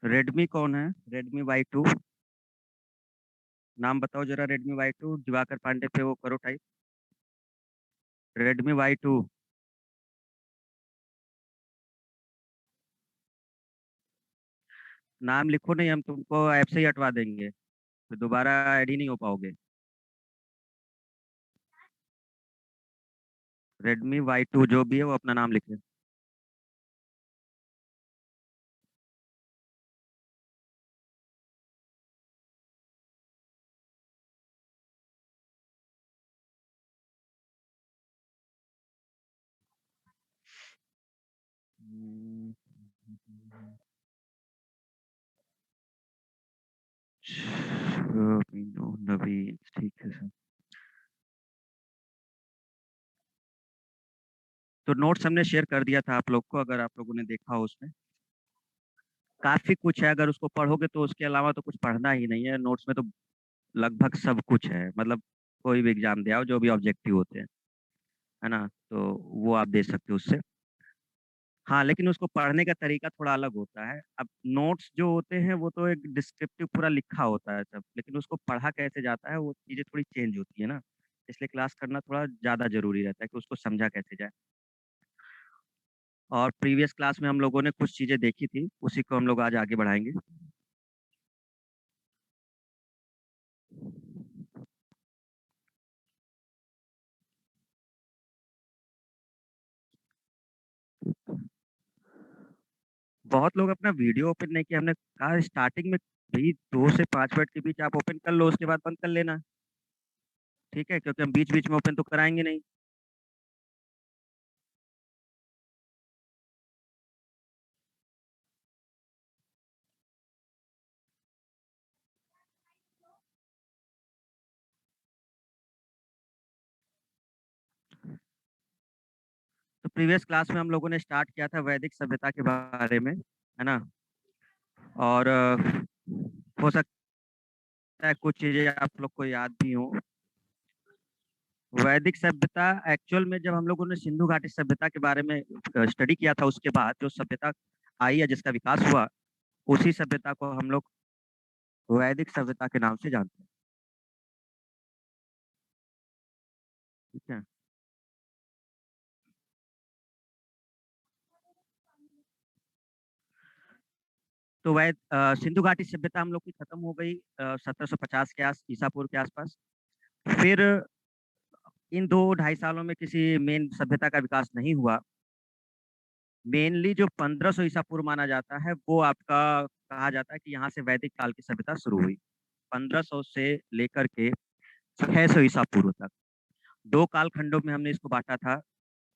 Redmi कौन है? Redmi Y2? नाम बताओ जरा। रेडमी Y2 दिवाकर पांडे पे वो करो टाइप। Redmi Y2। नाम लिखो, नहीं हम तुमको ऐप से ही हटवा देंगे, फिर दोबारा ऐड ही नहीं हो पाओगे। Redmi Y2 जो भी है वो अपना नाम लिखे। हम्म, नवीन, ठीक है सर। तो नोट्स हमने शेयर कर दिया था आप लोग को, अगर आप लोगों ने देखा हो उसमें। काफी कुछ है, अगर उसको पढ़ोगे तो उसके अलावा तो कुछ पढ़ना ही नहीं है नोट्स में तो। लगभग सब कुछ है, मतलब कोई भी एग्जाम दे आओ, जो भी ऑब्जेक्टिव होते हैं, है ना, तो वो आप दे सकते हो उससे। हाँ, लेकिन उसको पढ़ने का तरीका थोड़ा अलग होता है। अब नोट्स जो होते हैं वो तो एक डिस्क्रिप्टिव पूरा लिखा होता है सब, लेकिन उसको पढ़ा कैसे जाता है वो चीजें थोड़ी चेंज होती है ना। इसलिए क्लास करना थोड़ा ज्यादा जरूरी रहता है कि उसको समझा कैसे जाए। और प्रीवियस क्लास में हम लोगों ने कुछ चीजें देखी थी, उसी को हम लोग आज आगे बढ़ाएंगे। बहुत लोग अपना वीडियो ओपन नहीं किया, हमने कहा स्टार्टिंग में भी 2 से 5 मिनट के बीच आप ओपन कर लो, उसके बाद बंद कर लेना। ठीक है, क्योंकि हम बीच बीच में ओपन तो कराएंगे नहीं। तो प्रीवियस क्लास में हम लोगों ने स्टार्ट किया था वैदिक सभ्यता के बारे में, है ना। और हो सकता है कुछ चीजें आप लोग को याद भी हो। वैदिक सभ्यता एक्चुअल में जब हम लोगों ने सिंधु घाटी सभ्यता के बारे में स्टडी किया था, उसके बाद जो सभ्यता आई है, जिसका विकास हुआ, उसी सभ्यता को हम लोग वैदिक सभ्यता के नाम से जानते हैं। ठीक है। तो सिंधु घाटी सभ्यता हम लोग की खत्म हो गई 1750 के ईसा पूर्व के आसपास। फिर इन 2 ढाई सालों में किसी मेन सभ्यता का विकास नहीं हुआ। मेनली जो 1500 ईसा पूर्व माना जाता है, वो आपका कहा जाता है कि यहाँ से वैदिक काल की सभ्यता शुरू हुई। 1500 से लेकर के 600 ईसा पूर्व तक 2 कालखंडों में हमने इसको बांटा था।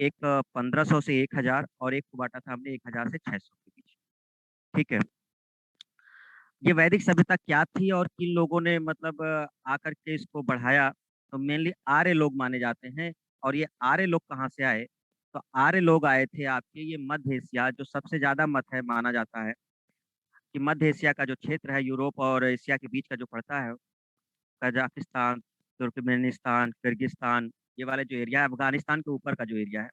एक 1500 से 1000, और एक को बांटा था हमने 1000 से 600 के बीच। ठीक है। ये वैदिक सभ्यता क्या थी और किन लोगों ने मतलब आकर के इसको बढ़ाया, तो मेनली आर्य लोग माने जाते हैं। और ये आर्य लोग कहाँ से आए? तो आर्य लोग आए थे आपके ये मध्य एशिया, जो सबसे ज्यादा मत है माना जाता है कि मध्य एशिया का जो क्षेत्र है, यूरोप और एशिया के बीच का जो पड़ता है, कजाकिस्तान, तुर्कमेनिस्तान, किर्गिस्तान, ये वाले जो एरिया है, अफगानिस्तान के ऊपर का जो एरिया है,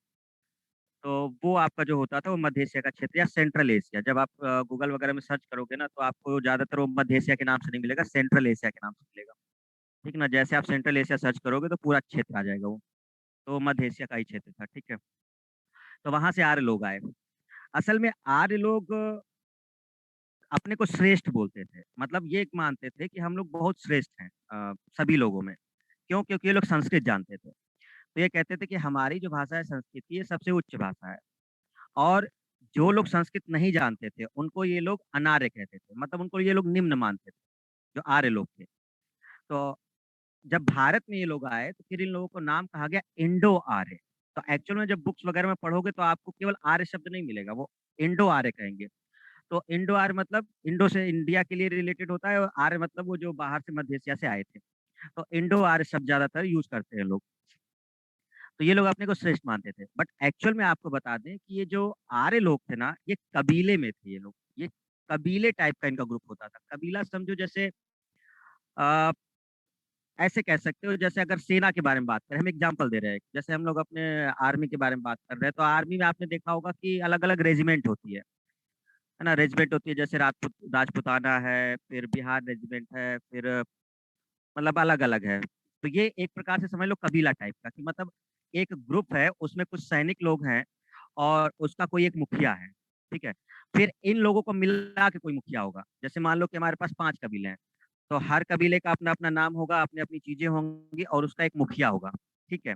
तो वो आपका जो होता था वो मध्य एशिया का क्षेत्र या सेंट्रल एशिया। जब आप गूगल वगैरह में सर्च करोगे ना, तो आपको ज्यादातर वो मध्य एशिया के नाम से नहीं मिलेगा, सेंट्रल एशिया के नाम से मिलेगा। ठीक ना, जैसे आप सेंट्रल एशिया सर्च करोगे तो पूरा क्षेत्र आ जाएगा वो। तो मध्य एशिया का ही क्षेत्र था। ठीक है। तो वहां से आर्य लोग आए। असल में आर्य लोग अपने को श्रेष्ठ बोलते थे, मतलब ये मानते थे कि हम लोग बहुत श्रेष्ठ हैं सभी लोगों में। क्यों? क्योंकि ये लोग संस्कृत जानते थे। तो ये कहते थे कि हमारी जो भाषा है संस्कृत, ये सबसे उच्च भाषा है। और जो लोग संस्कृत नहीं जानते थे उनको ये लोग अनार्य कहते थे, मतलब उनको ये लोग निम्न मानते थे, जो आर्य लोग थे। तो जब भारत में ये लोग आए तो फिर इन लोगों को नाम कहा गया इंडो आर्य। तो एक्चुअल में जब बुक्स वगैरह में पढ़ोगे तो आपको केवल आर्य शब्द नहीं मिलेगा, वो इंडो आर्य कहेंगे। तो इंडो आर्य मतलब इंडो से इंडिया के लिए रिलेटेड होता है, और आर्य मतलब वो जो बाहर से मध्य एशिया से आए थे। तो इंडो आर्य शब्द ज्यादातर यूज करते हैं लोग। तो ये लोग अपने को श्रेष्ठ मानते थे, बट एक्चुअल में आपको बता दें कि ये जो आर्य लोग थे ना, ये कबीले में थे। ये लोग, ये कबीले टाइप का इनका ग्रुप होता था। कबीला समझो जैसे आ, ऐसे कह सकते हो, जैसे अगर सेना के बारे में बात करें, हम एग्जांपल दे रहे हैं, जैसे हम लोग अपने आर्मी के बारे में बात कर रहे हैं, तो आर्मी में आपने देखा होगा कि अलग अलग रेजिमेंट होती है। है ना? रेजिमेंट होती है, जैसे राजपूताना है, फिर बिहार रेजिमेंट है, फिर मतलब अलग-अलग है। तो ये एक प्रकार से समझ लो कबीला टाइप का, कि मतलब एक ग्रुप है, उसमें कुछ सैनिक लोग हैं और उसका कोई एक मुखिया है, ठीक है? फिर इन लोगों को मिला के कोई मुखिया होगा। जैसे मान लो कि हमारे पास 5 कबीले हैं, तो हर कबीले का अपना-अपना नाम होगा, अपनी-अपनी चीज़ें होंगी और उसका एक मुखिया होगा, ठीक है?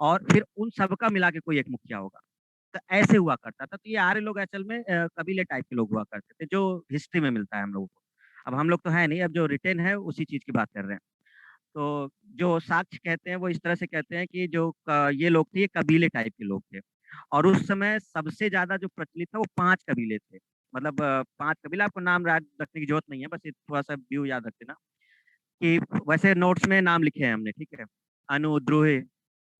और फिर उन सबका मिला के कोई एक मुखिया होगा। तो ऐसे हुआ करता था। तो ये आर्य लोग असल में कबीले टाइप के लोग हुआ करते थे, जो हिस्ट्री में मिलता है हम लोगों को। अब हम लोग तो है नहीं, अब जो रिटेन है उसी चीज़ की बात कर रहे हैं। तो जो साक्ष्य कहते हैं वो इस तरह से कहते हैं कि जो ये लोग थे, ये कबीले टाइप के लोग थे। और उस समय सबसे ज़्यादा जो प्रचलित था वो 5 कबीले थे। मतलब 5 कबीले, आपको नाम याद रखने की ज़रूरत नहीं है, बस ये थोड़ा-सा व्यू याद रख लेना कि वैसे नोट्स में नाम लिखे हैं हमने, ठीक है? अनु, द्रोही,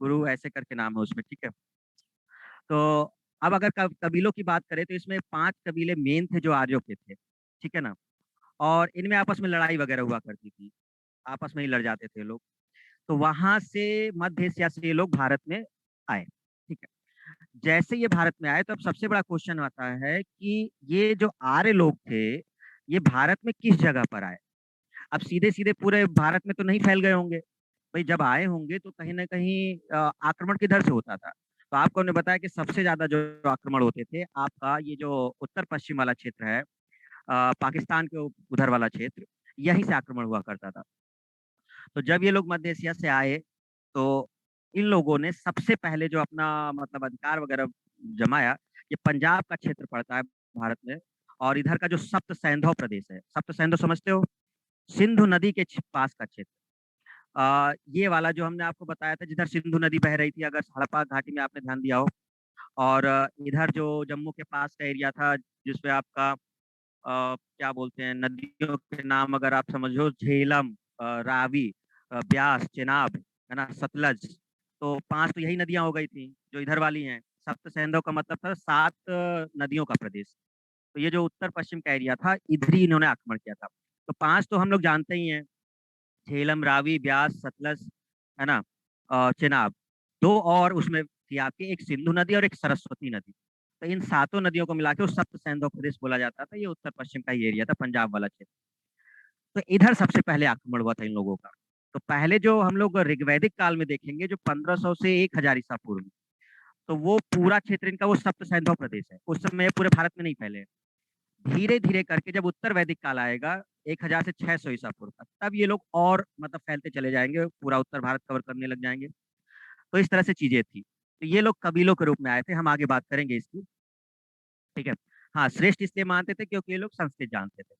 गुरु ऐसे करके नाम है उसमें, ठीक है? तो अब अगर कबीलों की बात करें तो इसमें 5 कबीले मेन थे जो आर्यों के थे, ठीक है ना? और इनमें आपस में लड़ाई वगैरह हुआ करती थी, आपस में ही लड़ जाते थे लोग। तो वहाँ से मध्य एशिया से ये लोग भारत में आए, ठीक है? जैसे ये भारत में आए तो अब सबसे बड़ा क्वेश्चन आता है कि ये जो आर्य लोग थे, ये भारत में किस जगह पर आए? अब सीधे-सीधे पूरे भारत में तो नहीं फैल गए होंगे। भई जब आए होंगे तो कहीं न कहीं आक्रमण किधर से होता था? तो आपको हमने बताया कि सबसे ज़्यादा जो आक्रमण होते थे, आपका ये जो उत्तर-पश्चिम वाला क्षेत्र है, पाकिस्तान के उधर वाला क्षेत्र, यहीं से आक्रमण हुआ करता था। तो जब ये लोग मध्य एशिया से आए, तो इन लोगों ने सबसे पहले जो अपना मतलब अधिकार वगैरह जमाया, ये पंजाब का क्षेत्र पड़ता है भारत में, और इधर का जो सप्त सैंधव प्रदेश है, सप्त सैंधव समझते हो? सिंधु नदी के पास का क्षेत्र। ये वाला जो हमने आपको बताया था, जिधर सिंधु नदी बह रही थी, अगर हड़प्पा घाटी में आपने ध्यान दिया हो, और इधर जो जम्मू के पास का एरिया था, जिसमें आपका क्या बोलते हैं, नदियों के नाम अगर आप समझो, झेलम, रावी, ब्यास, चेनाब, है ना, सतलज। तो 5 तो यही नदियाँ हो गई थी, जो इधर वाली हैं। सप्त सैंधव का मतलब था 7 नदियों का प्रदेश। तो ये जो उत्तर-पश्चिम का एरिया था, इधर ही इन्होंने आक्रमण किया था। तो 5 तो हम लोग जानते ही हैं, झेलम, रावी, ब्यास, सतलज, है ना, चेनाब। 2 और उसमें थी आपकी, एक सिंधु नदी और एक सरस्वती नदी। तो इन 7 नदियों को मिला के वो सप्त सैंधव प्रदेश बोला जाता था। ये उत्तर-पश्चिम का ही एरिया था, पंजाब वाला क्षेत्र। तो इधर सबसे पहले आक्रमण हुआ था इन लोगों का। तो पहले जो हम लोग ऋग्वैदिक काल में देखेंगे, जो 1500 से 1000 ईसा पूर्व, तो वो पूरा क्षेत्र इनका वो सप्त सैंधव प्रदेश है। उस समय ये पूरे भारत में नहीं फैले। धीरे-धीरे करके जब उत्तर वैदिक काल आएगा, 1000 से 600 ईसा पूर्व तक, तब ये लोग और मतलब फैलते चले जाएँगे, पूरा उत्तर भारत कवर करने लग जाएँगे। तो इस तरह से चीज़ें थी। तो ये लोग कबीलों के रूप में आए थे, हम आगे बात करेंगे इसकी, ठीक है? हाँ, श्रेष्ठ इसलिए मानते थे क्योंकि ये लोग संस्कृत जानते थे,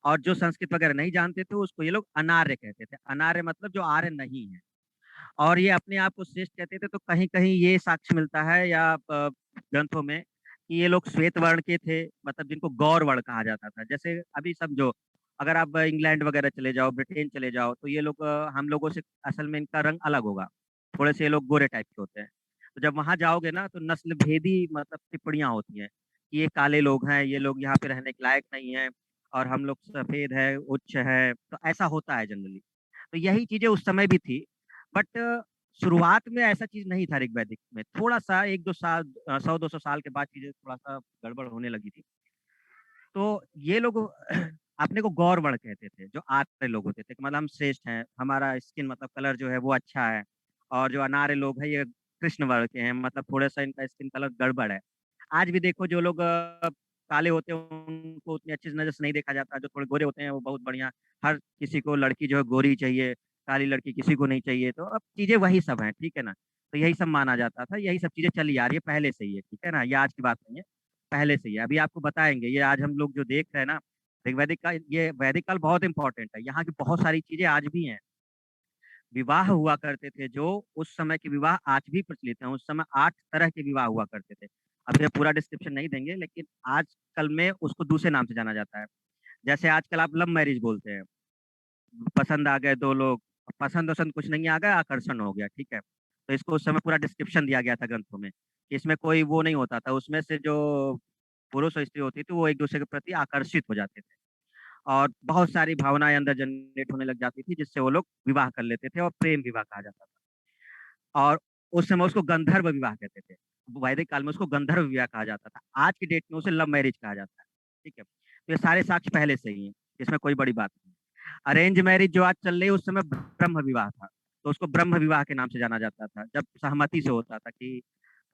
और जो संस्कृत वगैरह नहीं जानते थे, उसको ये लोग अनार्य कहते थे। अनार्य मतलब जो आर्य नहीं है। और ये अपने आप को श्रेष्ठ कहते थे, तो कहीं-कहीं ये साक्ष्य मिलता है या ग्रंथों में कि ये लोग श्वेत वर्ण के थे, मतलब जिनको गौर वर्ण कहा जाता था। जैसे अभी समझो, अगर आप इंग्लैंड वगैरह चले जाओ, ब्रिटेन चले जाओ, तो ये लोग हम लोगों से असल में इनका रंग अलग होगा। थोड़े से ये लोग गोरे टाइप के होते हैं। तो जब वहाँ जाओगे ना, तो नस्ल भेदी मतलब टिप्पणियाँ होती हैं कि ये काले लोग हैं, ये लोग यहाँ पे रहने के लायक नहीं हैं, और हम लोग सफ़ेद हैं, उच्च हैं, तो ऐसा होता है जनरली। तो यही चीज़ें उस समय भी थी। बट शुरुआत में ऐसा चीज़ नहीं था ऋग्वैदिक में। थोड़ा-सा 1-2 साल 100-200 साल के बाद चीज़ें थोड़ा-सा गड़बड़ होने लगी थी। तो ये लोग अपने को गौर वर्ण कहते थे, जो आर्य लोग होते थे, कि मतलब हम श्रेष्ठ हैं, हमारा स्किन मतलब कलर जो है वो अच्छा है, और जो अनार्य लोग हैं ये कृष्ण वर्ण के हैं, मतलब थोड़ा-सा इनका स्किन कलर गड़बड़ है। आज भी देखो, जो लोग काले होते हैं उनको उतनी अच्छी नज़र से नहीं देखा जाता, जो थोड़े गोरे होते हैं वो बहुत बढ़िया। हर किसी को लड़की जो है गोरी चाहिए, काली लड़की किसी को नहीं चाहिए, तो अब चीज़ें वही सब हैं, ठीक है ना? तो यही सब माना जाता था, यही सब चीज़ें चली आ रही है पहले से ही है, ठीक है ना? ये आज की बात नहीं है, पहले से ही है। अभी आपको बताएँगे, ये आज हम लोग जो देख रहे हैं ना, ऋग्वैदिक काल, ये वैदिक काल बहुत इम्पोर्टेंट है। यहाँ की बहुत सारी चीज़ें आज भी हैं। विवाह हुआ करते थे, जो उस समय के विवाह आज भी प्रचलित हैं। उस समय 8 तरह के विवाह हुआ करते थे। अब ये पूरा डिस्क्रिप्शन नहीं देंगे, लेकिन आजकल में उसको दूसरे नाम से जाना जाता है। जैसे आजकल आप लव मैरिज बोलते हैं। पसंद आ गए 2 लोग, पसंद-वसंद कुछ नहीं आ गया, आकर्षण हो गया, ठीक है? तो इसको उस समय पूरा डिस्क्रिप्शन दिया गया था ग्रंथों में, कि इसमें कोई वो नहीं होता था, उसमें से जो पुरुष और स्त्री होती थी, वो एक-दूसरे के प्रति आकर्षित हो जाते थे, और बहुत सारी भावनाएँ अंदर जनरेट होने लग जाती थी, जिससे वो लोग विवाह कर लेते थे, और प्रेम विवाह कहा जाता था। और उस समय उसको गंधर्व विवाह कहते थे। वैदिक काल में उसको गंधर्व विवाह कहा जाता था। आज की डेट में उसे लव मैरिज कहा जाता है। ठीक है? तो ये सारे साक्ष्य पहले से ही हैं, इसमें कोई बड़ी बात नहीं। अरेंज मैरिज जो आज चल रही है, उस समय ब्रह्म विवाह था, तो उसको ब्रह्म विवाह के नाम से जाना जाता था, जब सहमति से होता था कि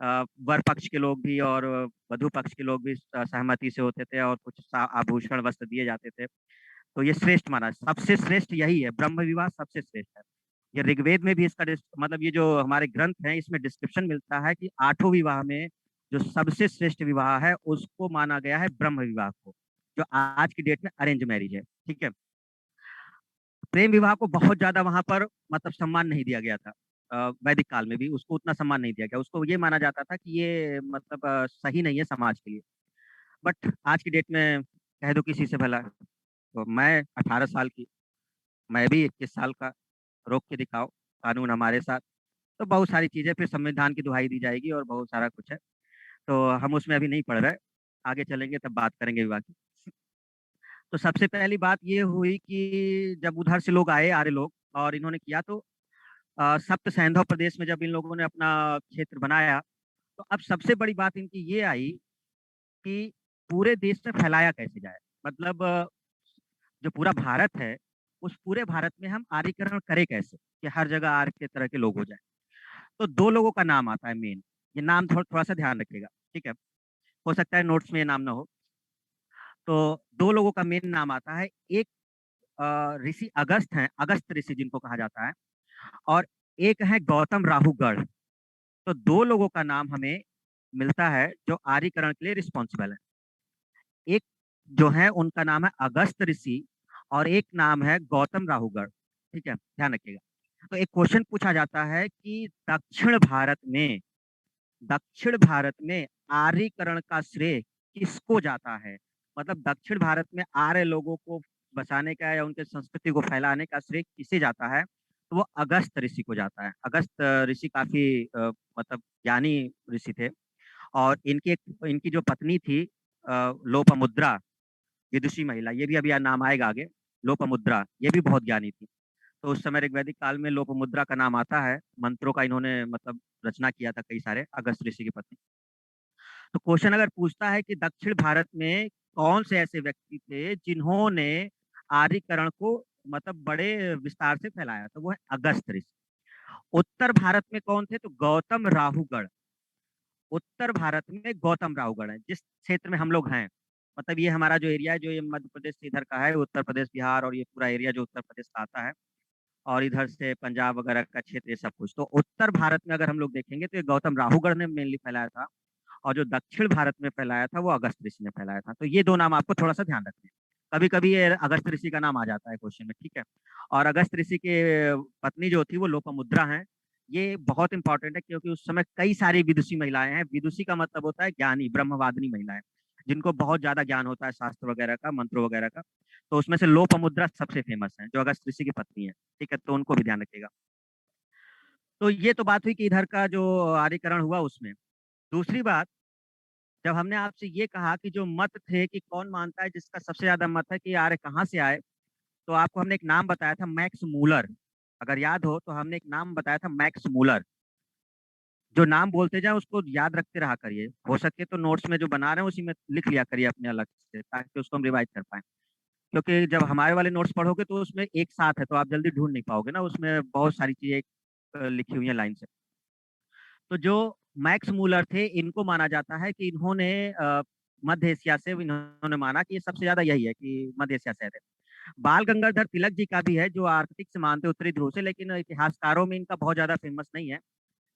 वर पक्ष के लोग भी और वधु पक्ष के लोग भी सहमति से होते थे और कुछ आभूषण वस्त्र दिए जाते थे। तो ये श्रेष्ठ माना, सबसे श्रेष्ठ यही है, ब्रह्म विवाह सबसे श्रेष्ठ है। ये ऋग्वेद में भी इसका मतलब ये जो हमारे ग्रंथ हैं, इसमें डिस्क्रिप्शन मिलता है कि 8 विवाह में जो सबसे श्रेष्ठ विवाह है उसको माना गया है ब्रह्म विवाह को, जो आज की डेट में अरेंज मैरिज है। ठीक है? प्रेम विवाह को बहुत ज्यादा वहां पर मतलब सम्मान नहीं दिया गया था। वैदिक काल में भी उसको उतना सम्मान नहीं दिया गया, उसको ये माना जाता था कि ये मतलब सही नहीं है समाज के लिए। बट आज की डेट में कह दो किसी से भला, तो मैं 18 साल की, मैं भी 21 साल का, रोक के दिखाओ कानून हमारे साथ, तो बहुत सारी चीजें फिर संविधान की दुहाई दी जाएगी और बहुत सारा कुछ है। तो हम उसमें अभी नहीं पढ़ रहे, आगे चलेंगे तब बात करेंगे विवाह की। तो सबसे पहली बात ये हुई कि जब उधर से लोग आए, आर्य लोग, और इन्होंने किया, तो सप्त सैंधव प्रदेश में जब इन लोगों ने अपना क्षेत्र बनाया, तो अब सबसे बड़ी बात इनकी ये आई कि पूरे देश में फैलाया कैसे जाए। मतलब जो पूरा भारत है, उस पूरे भारत में हम आर्यीकरण करें कैसे कि हर जगह आर्य के तरह के लोग हो जाए। तो 2 लोगों का नाम आता है मेन, ये नाम थोड़ा सा ध्यान रखिएगा, ठीक है? हो सकता है नोट्स में ये नाम ना हो। तो 2 लोगों का मेन नाम आता है, एक ऋषि अगस्त हैं, अगस्त ऋषि जिनको कहा जाता है, और एक है गौतम राहुगढ़। तो 2 लोगों का नाम हमें मिलता है जो आर्यीकरण के लिए रिस्पॉन्सिबल है। एक जो है उनका नाम है अगस्त ऋषि, और एक नाम है गौतम राहुगढ़। ठीक है, ध्यान रखिएगा। तो एक क्वेश्चन पूछा जाता है कि दक्षिण भारत में आर्यीकरण का श्रेय किसको जाता है? मतलब दक्षिण भारत में आर्य लोगों को बसाने का या उनके संस्कृति को फैलाने का श्रेय किसे जाता है? तो वो अगस्त ऋषि को जाता है। अगस्त ऋषि काफी मतलब ज्ञानी ऋषि थे, और इनकी जो पत्नी थी लोपामुद्रा, विदुषी महिला, ये भी अभी नाम आएगा आगे। लोपामुद्रा ये भी बहुत ज्ञानी थी। तो उस समय ऋग्वैदिक काल में लोपामुद्रा का नाम आता है, मंत्रों का इन्होंने मतलब रचना किया था कई सारे, अगस्त ऋषि की पत्नी। तो क्वेश्चन अगर पूछता है कि दक्षिण भारत में कौन से ऐसे व्यक्ति थे जिन्होंने आर्यीकरण को मतलब बड़े विस्तार से फैलाया, तो वो है अगस्त ऋषि। उत्तर भारत में कौन थे? तो गौतम राहुगढ़। उत्तर भारत में गौतम राहुगढ़ है, जिस क्षेत्र में हम लोग हैं। मतलब ये हमारा जो एरिया है, जो ये मध्य प्रदेश से इधर का है, उत्तर प्रदेश बिहार और ये पूरा एरिया जो उत्तर प्रदेश का आता है, और इधर से पंजाब वगैरह का क्षेत्र, ये सब कुछ। तो उत्तर भारत में अगर हम लोग देखेंगे तो ये गौतम राहुगढ़ ने मेनली फैलाया था, और जो दक्षिण भारत में फैलाया था वो अगस्त ऋषि ने फैलाया था। तो ये 2 नाम आपको थोड़ा सा ध्यान रखना है, कभी कभी ये अगस्त ऋषि का नाम आ जाता है क्वेश्चन में, ठीक है? और अगस्त ऋषि के पत्नी जो थी वो लोपामुद्रा है। ये बहुत इंपॉर्टेंट है क्योंकि उस समय कई सारी विदुषी महिलाएं हैं। विदुषी का मतलब होता है ज्ञानी, ब्रह्मवादिनी महिलाएं, जिनको बहुत ज्यादा ज्ञान होता है शास्त्र वगैरह का, मंत्रों वगैरह का। तो उसमें से लोपामुद्रा सबसे फेमस है, जो अगस्त ऋषि की पत्नी है। ठीक है, तो उनको भी ध्यान रखिएगा। तो ये तो बात हुई कि इधर का जो आर्यीकरण हुआ उसमें। दूसरी बात, जब हमने आपसे ये कहा कि जो मत थे कि कौन मानता है, जिसका सबसे ज्यादा मत है कि आर्य कहाँ से आए, तो आपको हमने एक नाम बताया था, मैक्स मूलर। अगर याद हो तो हमने एक नाम बताया था, मैक्स मूलर। जो नाम बोलते जाए उसको याद रखते रहा करिए, हो सके तो नोट्स में जो बना रहे हैं उसी में लिख लिया करिए अपने अलग से, ताकि उसको हम रिवाइज कर पाए। क्योंकि जब हमारे वाले नोट्स पढ़ोगे तो उसमें एक साथ है, तो आप जल्दी ढूंढ नहीं पाओगे ना, उसमें बहुत सारी चीजें लिखी हुई हैं लाइन से। तो जो मैक्स मूलर थे, इनको माना जाता है कि इन्होंने मध्य एशिया से, इन्होंने माना कि ये सबसे ज्यादा यही है कि मध्य एशिया से है। बाल गंगाधर तिलक जी का भी है, जो आर्कटिक से मानते हैं, उत्तरी ध्रुव से, लेकिन इतिहासकारों में इनका बहुत ज्यादा फेमस नहीं है।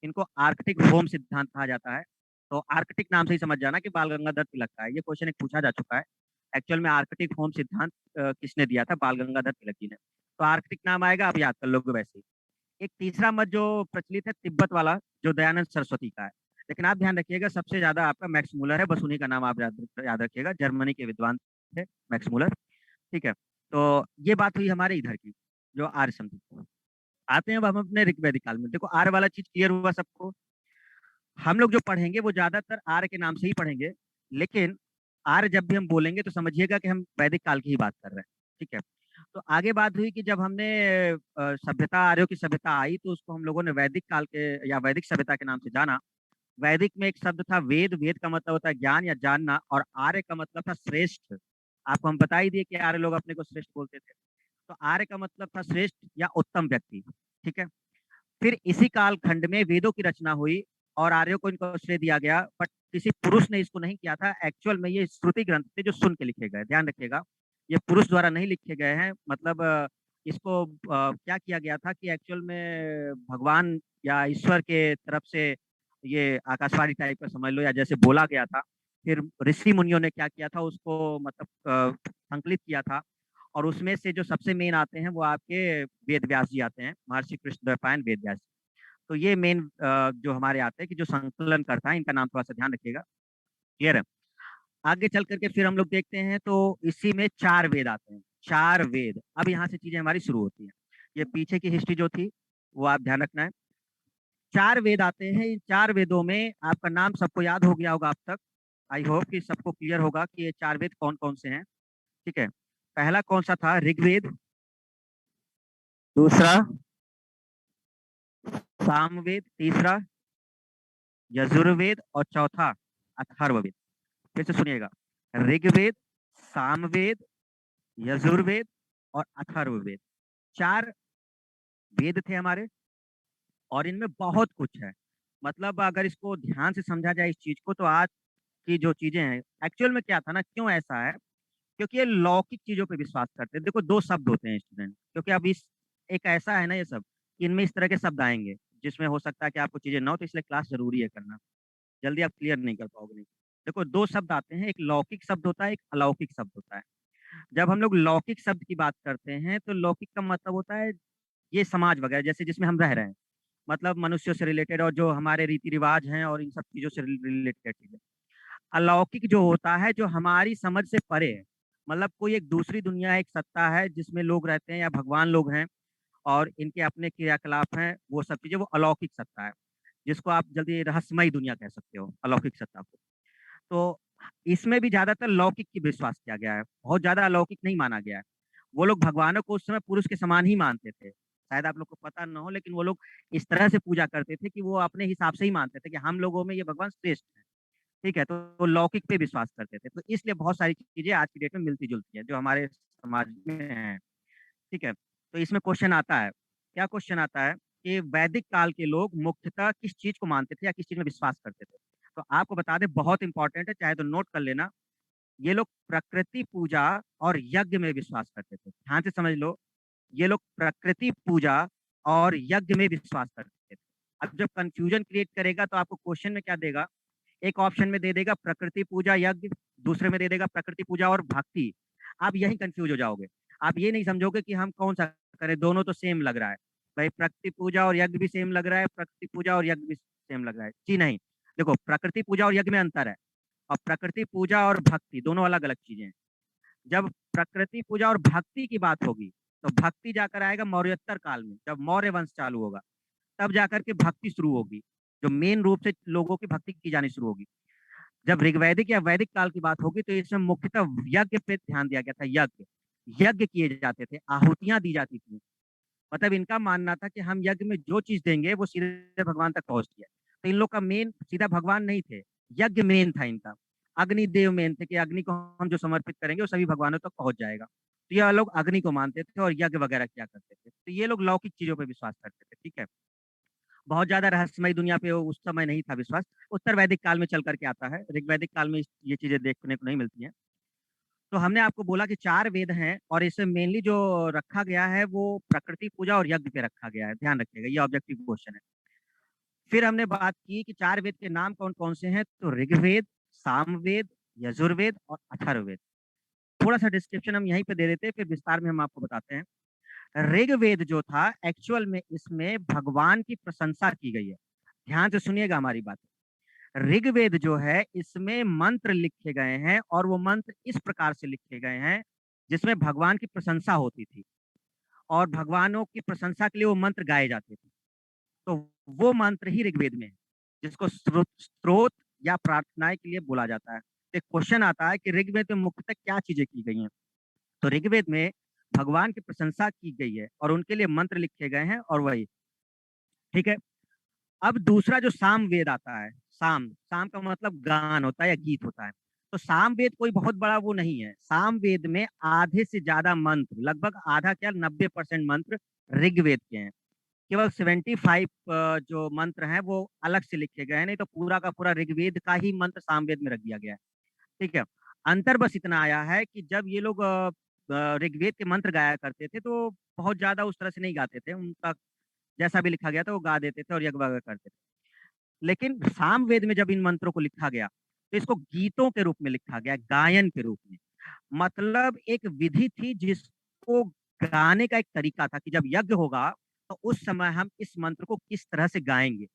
इनको आर्कटिक होम सिद्धांत कहा जाता है। तो आर्कटिक नाम से ही समझ जाना कि बाल गंगाधर तिलक का है। ये क्वेश्चन एक पूछा जा चुका है, एक्चुअल में आर्कटिक होम सिद्धांत किसने दिया था? बाल गंगाधर तिलक जी ने। तो आर्कटिक नाम आएगा, आप याद कर लोगे वैसे ही। एक तीसरा मत जो प्रचलित है, तिब्बत वाला, जो दयानंद सरस्वती का है। लेकिन आप ध्यान रखिएगा, सबसे ज्यादा आपका मैक्स मूलर है, बस उन्हीं का नाम आप याद रखिएगा। जर्मनी के विद्वान थे मैक्स मूलर। ठीक है, तो ये बात हुई हमारे इधर की, जो आर्य समझ। आते हैं अब हम अपने ऋग्वैदिक काल में। देखो, आर्य वाला चीज क्लियर हुआ सबको। हम लोग जो पढ़ेंगे वो ज्यादातर आर्य के नाम से ही पढ़ेंगे, लेकिन आर्य जब भी हम बोलेंगे तो समझिएगा कि हम वैदिक काल की ही बात कर रहे हैं। ठीक है? तो आगे बात हुई कि जब हमने सभ्यता, आर्यों की सभ्यता आई, तो उसको हम लोगों ने वैदिक काल के या वैदिक सभ्यता के नाम से जाना। वैदिक में एक शब्द था वेद, वेद का मतलब होता है ज्ञान या जानना, और आर्य का मतलब था श्रेष्ठ। आपको हम बता ही दिए कि आर्य लोग अपने को श्रेष्ठ बोलते थे। तो आर्य का मतलब था श्रेष्ठ या उत्तम व्यक्ति। ठीक है। फिर इसी कालखंड में वेदों की रचना हुई और आर्यों को इनको श्रेय दिया गया, बट किसी पुरुष ने इसको नहीं किया था। एक्चुअल में ये श्रुति ग्रंथ थे जो सुन के लिखे गए, ध्यान रखिएगा। ये पुरुष द्वारा नहीं लिखे गए हैं। मतलब इसको क्या किया गया था कि एक्चुअल में भगवान या ईश्वर के तरफ से ये आकाशवाणी टाइप का समझ लो, या जैसे बोला गया था। फिर ऋषि मुनियों ने क्या किया था, उसको मतलब संकलित किया था। और उसमें से जो सबसे मेन आते हैं वो आपके वेद व्यास जी आते हैं, महर्षि कृष्णद्वैपायन वेद व्यास जी। तो ये मेन जो हमारे आते हैं कि जो संकलन करता है, इनका नाम थोड़ा सा ध्यान रखिएगा। क्लियर है। आगे चल करके फिर हम लोग देखते हैं तो इसी में चार वेद आते हैं। चार वेद, अब यहाँ से चीजें हमारी शुरू होती हैं। ये पीछे की हिस्ट्री जो थी वो आप ध्यान रखना है। चार वेद आते हैं। इन चार वेदों में आपका नाम सबको याद हो गया होगा अब तक। आई होप कि सबको क्लियर होगा कि ये चार वेद कौन कौन से हैं। ठीक है। पहला कौन सा था? ऋग्वेद। दूसरा सामवेद। तीसरा यजुर्वेद। और चौथा अथर्ववेद। फिर से सुनिएगा। ऋग्वेद, सामवेद, यजुर्वेद और अथर्ववेद। चार वेद थे हमारे, और इनमें बहुत कुछ है। मतलब अगर इसको ध्यान से समझा जाए इस चीज को, तो आज की जो चीजें हैं, एक्चुअल में क्या था ना, क्यों ऐसा है? क्योंकि ये लौकिक चीजों पे विश्वास करते हैं। देखो, दो शब्द होते हैं स्टूडेंट, क्योंकि अब इस एक ऐसा है ना ये सब, कि इनमें इस तरह के शब्द आएंगे जिसमें हो सकता है कि आपको चीजें ना हो, तो इसलिए क्लास जरूरी है करना। जल्दी आप क्लियर नहीं कर पाओगे नहीं। देखो, दो शब्द आते हैं, एक लौकिक शब्द होता है, एक अलौकिक शब्द होता है। जब हम लोग लौकिक शब्द की बात करते हैं तो लौकिक का मतलब होता है ये समाज वगैरह, जैसे जिसमें हम रह रहे हैं, मतलब मनुष्यों से रिलेटेड और जो हमारे रीति रिवाज हैं और इन सब चीजों से रिलेटेड चीजें। अलौकिक जो होता है जो हमारी समझ से परे है, मतलब कोई एक दूसरी दुनिया, एक सत्ता है जिसमें लोग रहते हैं या भगवान लोग हैं और इनके अपने क्रियाकलाप हैं, वो सब चीजें, वो अलौकिक सत्ता है। जिसको आप जल्दी रहस्यमयी दुनिया कह सकते हो, अलौकिक सत्ता को। तो इसमें भी ज्यादातर लौकिक की विश्वास किया गया है, बहुत ज्यादा अलौकिक नहीं माना गया है। वो लोग भगवानों को उस समय पुरुष के समान ही मानते थे, शायद आप लोग को पता न हो, लेकिन वो लोग इस तरह से पूजा करते थे कि वो अपने हिसाब से ही मानते थे कि हम लोगों में ये भगवान श्रेष्ठ है। ठीक है। तो वो लौकिक पे विश्वास करते थे, तो इसलिए बहुत सारी चीजें आज की डेट में मिलती जुलती है जो हमारे समाज में है। ठीक है। तो इसमें क्वेश्चन आता है, क्या क्वेश्चन आता है कि वैदिक काल के लोग मुख्यतः किस चीज को मानते थे या किस चीज में विश्वास करते थे? तो आपको बता दें, बहुत इंपॉर्टेंट है, चाहे तो नोट कर लेना। ये लोग प्रकृति पूजा और यज्ञ में विश्वास करते थे। ध्यान से समझ लो, ये लोग प्रकृति पूजा और यज्ञ में विश्वास करते थे। अब जब कंफ्यूजन क्रिएट करेगा तो आपको क्वेश्चन में क्या देगा, एक ऑप्शन में दे देगा प्रकृति पूजा यज्ञ, दूसरे में दे देगा प्रकृति पूजा और भक्ति। आप यही कंफ्यूज हो जाओगे। आप ये नहीं समझोगे कि हम कौन सा करें, दोनों तो सेम लग रहा है। भाई प्रकृति पूजा और यज्ञ भी सेम लग रहा है, प्रकृति पूजा और यज्ञ भी सेम लग रहा है, जी नहीं। देखो, प्रकृति पूजा और यज्ञ में अंतर है, और प्रकृति पूजा और भक्ति दोनों अलग अलग चीजें हैं। जब प्रकृति पूजा और भक्ति की बात होगी तो भक्ति जाकर आएगा मौर्योत्तर काल में, जब मौर्य वंश चालू होगा, तब जाकर के भक्ति शुरू होगी, जो मेन रूप से लोगों की भक्ति की जानी शुरू होगी। जब ऋग्वैदिक या वैदिक काल की बात होगी तो इसमें मुख्यतः यज्ञ पे ध्यान दिया गया था। यज्ञ यज्ञ किए जाते थे, आहुतियां दी जाती थी। मतलब इनका मानना था कि हम यज्ञ में जो चीज देंगे वो सीधे भगवान तक पहुंचती है। तो इन लोग का मेन सीधा भगवान नहीं थे, यज्ञ मेन था इनका। अग्निदेव मेन थे कि अग्नि को हम जो समर्पित करेंगे वो सभी भगवानों तक पहुंच जाएगा। तो यह लोग अग्नि को मानते थे और यज्ञ वगैरह किया करते थे। तो ये लोग लौकिक चीजों पर विश्वास करते थे। ठीक है। बहुत ज्यादा रहस्यमय दुनिया पे उस समय नहीं था विश्वास। उत्तर वैदिक काल में चल करके आता है, ऋग्वैदिक काल में ये चीजें देखने को नहीं मिलती हैं। तो हमने आपको बोला कि चार वेद हैं और इसमें मेनली जो रखा गया है वो प्रकृति पूजा और यज्ञ पे रखा गया है, ध्यान रखिएगा, ये ऑब्जेक्टिव क्वेश्चन है। फिर हमने बात की कि चार वेद के नाम कौन कौन से हैं, तो ऋग्वेद, सामवेद, यजुर्वेद और अथर्ववेद। थोड़ा सा डिस्क्रिप्शन हम यहीं पे दे देते हैं, फिर विस्तार में हम आपको बताते हैं। ऋग्वेद जो था, एक्चुअल में इसमें भगवान की प्रशंसा की गई है। ध्यान से सुनिएगा हमारी बात। ऋग्वेद जो है इसमें मंत्र लिखे गए हैं, और वो मंत्र इस प्रकार से लिखे गए हैं जिसमें भगवान की प्रशंसा होती थी, और भगवानों की प्रशंसा के लिए वो मंत्र गाए जाते थे। तो वो मंत्र ही ऋग्वेद में है, जिसको स्त्रोत या प्रार्थनाएं के लिए बोला जाता है। एक क्वेश्चन आता है कि ऋग्वेद में मुख्यतः क्या चीजें की गई हैं? तो ऋग्वेद में भगवान की प्रशंसा की गई है और उनके लिए मंत्र लिखे गए हैं, और वही। ठीक है। अब दूसरा जो साम वेद आता है, साम, साम का मतलब गान होता है या गीत होता है। तो साम वेद कोई बहुत बड़ा वो नहीं है। साम वेद में आधे से ज्यादा मंत्र, लगभग आधा क्या 90% मंत्र ऋग्वेद के हैं। केवल 75 जो मंत्र हैं वो अलग से लिखे गए हैं, नहीं तो पूरा का पूरा ऋग्वेद का ही मंत्र सामवेद में रख दिया गया है। ठीक है। अंतर बस इतना आया है कि जब ये लोग ऋग्वेद के मंत्र गाया करते थे तो बहुत ज्यादा उस तरह से नहीं गाते थे, उनका जैसा भी लिखा गया था वो गा देते थे और यज्ञ वगैरह करते थे। लेकिन सामवेद में जब इन मंत्रों को लिखा गया तो इसको गीतों के रूप में लिखा गया, गायन के रूप में। मतलब एक विधि थी जिसको गाने का एक तरीका था कि जब यज्ञ होगा तो उस समय हम इस मंत्र को किस तरह से गाएंगे।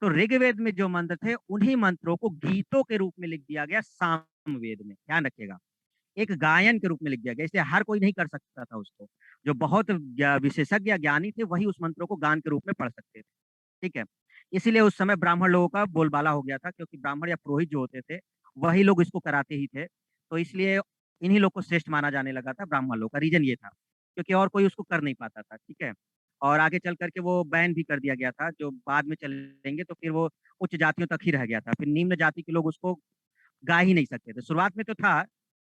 तो ऋग्वेद में जो मंत्र थे उन्हीं मंत्रों को गीतों के रूप में लिख दिया गया सामवेद में, ध्यान रखिएगा। एक गायन के रूप में लिख दिया गया, इसलिए हर कोई नहीं कर सकता था उसको। जो बहुत विशेषज्ञ या ज्ञानी थे वही उस मंत्रों को गान के रूप में पढ़ सकते थे। ठीक है। इसीलिए उस समय ब्राह्मण लोगों का बोलबाला हो गया था, क्योंकि ब्राह्मण या पुरोहित जो होते थे वही लोग इसको कराते ही थे। तो इसलिए इन्हीं लोग को श्रेष्ठ माना जाने लगा था, ब्राह्मण लोग का। रीजन ये था क्योंकि और कोई उसको कर नहीं पाता था। ठीक है। और आगे चल करके वो बैन भी कर दिया गया था, जो बाद में चलेंगे तो फिर वो उच्च जातियों तक ही रह गया था, फिर निम्न जाति के लोग उसको गा ही नहीं सकते थे। शुरुआत में तो था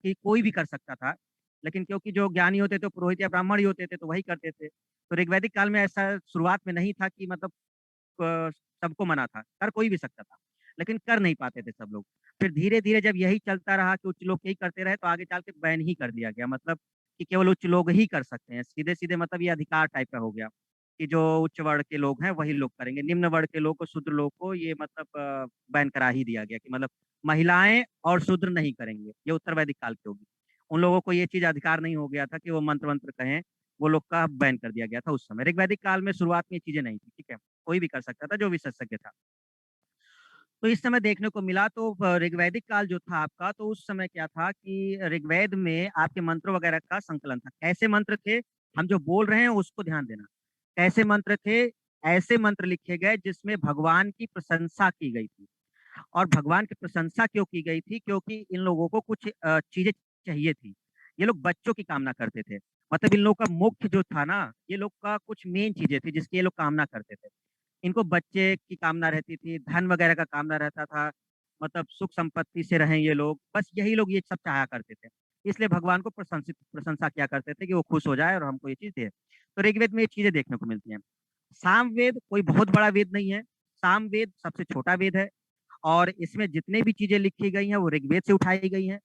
कि कोई भी कर सकता था, लेकिन क्योंकि जो ज्ञानी होते थे पुरोहित या ब्राह्मण ही होते थे तो वही करते थे। तो ऋग्वैदिक काल में ऐसा शुरुआत में नहीं था कि मतलब अ, सबको मना था, कर कोई भी सकता था, लेकिन कर नहीं पाते थे सब लोग। फिर धीरे धीरे जब यही चलता रहा कि उच्च लोग यही करते रहे तो आगे चल के बैन ही कर दिया गया, मतलब कि केवल उच्च लोग ही कर सकते हैं, सीधे सीधे मतलब ये अधिकार टाइप का हो गया कि जो उच्च वर्ग के लोग हैं वही लोग करेंगे, निम्न वर्ग के लोग को, शूद्र लोग को ये मतलब बैन करा ही दिया गया कि मतलब महिलाएं और शूद्र नहीं करेंगे। ये उत्तर वैदिक काल की होगी। उन लोगों को ये चीज अधिकार नहीं हो गया था कि वो मंत्र मंत्र कहें, वो लोग का बैन कर दिया गया था उस समय। ऋग्वैदिक काल में शुरुआत में ये चीजें नहीं थी। ठीक है। कोई भी कर सकता था जो विशेषज्ञ था। तो इस समय देखने को मिला तो ऋग्वैदिक काल जो था आपका, तो उस समय क्या था कि ऋग्वेद में आपके मंत्र वगैरह का संकलन था। कैसे मंत्र थे, हम जो बोल रहे हैं उसको ध्यान देना। कैसे मंत्र थे, ऐसे मंत्र लिखे गए जिसमें भगवान की प्रशंसा की गई थी। और भगवान की प्रशंसा क्यों की गई थी, क्योंकि इन लोगों को कुछ चीजें चाहिए थी। ये लोग बच्चों की कामना करते थे। मतलब इन लोगों का मुख्य जो था ना, ये लोग का कुछ मेन चीजें थी जिसकी ये लोग कामना करते थे। इनको बच्चे की कामना रहती थी, धन वगैरह का कामना रहता था, मतलब सुख संपत्ति से रहें ये लोग, बस यही लोग ये सब चाहा करते थे। इसलिए भगवान को प्रशंसा किया करते थे कि वो खुश हो जाए और हमको ये चीज दे। तो ऋग्वेद में ये चीजें देखने को मिलती हैं। सामवेद कोई बहुत बड़ा वेद नहीं है। सामवेद सबसे छोटा वेद है और इसमें जितने भी चीजें लिखी गई हैं वो ऋग्वेद से उठाई गई हैं।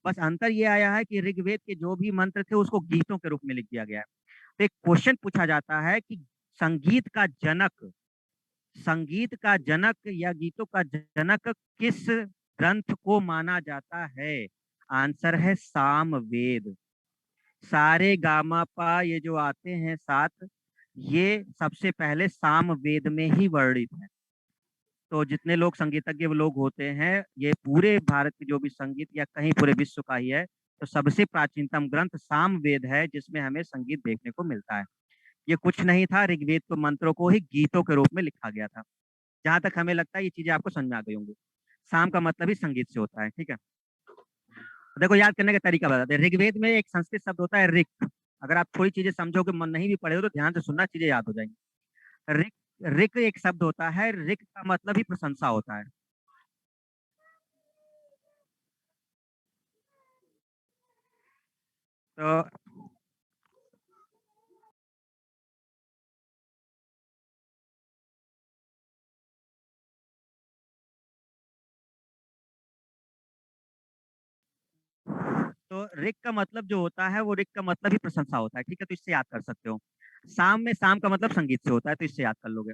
बस अंतर ये आया है कि ऋग्वेद के जो भी मंत्र थे उसको गीतों के रूप में लिख दिया गया है। तो एक क्वेश्चन पूछा जाता है कि संगीत का जनक, संगीत का जनक या गीतों का जनक किस ग्रंथ को माना जाता है? आंसर है सामवेद। सारे गामा पा ये जो आते हैं सात, ये सबसे पहले सामवेद में ही वर्णित है। तो जितने लोग संगीतज्ञ लोग होते हैं, ये पूरे भारत की जो भी संगीत या कहीं पूरे विश्व का ही है, तो सबसे प्राचीनतम ग्रंथ सामवेद है जिसमें हमें संगीत देखने को मिलता है। ये कुछ नहीं था, ऋग्वेद के मंत्रों को ही गीतों के रूप में लिखा गया था। जहां तक हमें लगता है ये चीजें आपको समझ में आ गई होंगी। साम का मतलब ही संगीत से होता है। ठीक है। तो देखो याद करने का तरीका बताते हैं। ऋग्वेद में एक संस्कृत शब्द होता है ऋक। अगर आप थोड़ी चीजें समझोगे, मन नहीं भी पढ़े हो तो ध्यान से सुनना, चीजें याद हो जाएंगी। ऋक, ऋक एक शब्द होता है, ऋक का मतलब ही प्रशंसा होता है। तो तो ऋक का मतलब जो होता है वो ऋक का मतलब ही प्रशंसा होता है। ठीक है। तो इससे याद कर सकते हो। साम में साम का मतलब संगीत से होता है, तो इससे याद कर लोगे।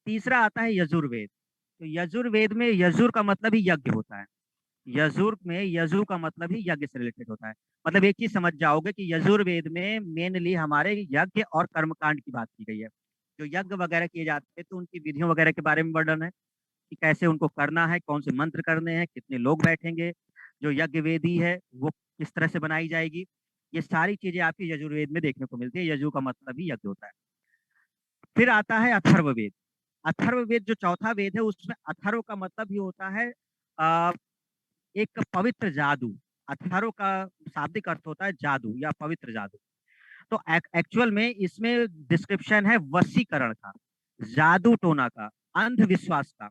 तीसरा आता है यजुर्वेद। तो यजुर्वेद में यजुर का मतलब ही यज्ञ होता है। यजुर में यजु का मतलब ही यज्ञ से रिलेटेड होता है। मतलब एक चीज समझ जाओगे कि यजुर्वेद में मेनली हमारे यज्ञ और कर्मकांड की बात की गई है। जो यज्ञ वगैरह किए जाते हैं तो उनकी विधियों वगैरह के बारे में वर्णन है कि कैसे उनको करना है, कौन से मंत्र करने हैं, कितने लोग बैठेंगे, जो यज्ञ वेदी है वो किस तरह से बनाई जाएगी। ये सारी चीजें आपकी यजुर्वेद में देखने को मिलती है। यजु का मतलब ही यज्ञ होता है। फिर आता है अथर्ववेद। अथर्ववेद जो चौथा वेद है उसमें अथर्व का मतलब ही होता है एक पवित्र जादू। अथर्व का शाब्दिक अर्थ होता है जादू या पवित्र जादू। तो एक्चुअल में इसमें डिस्क्रिप्शन है वशीकरण का, जादू टोना का, अंधविश्वास का।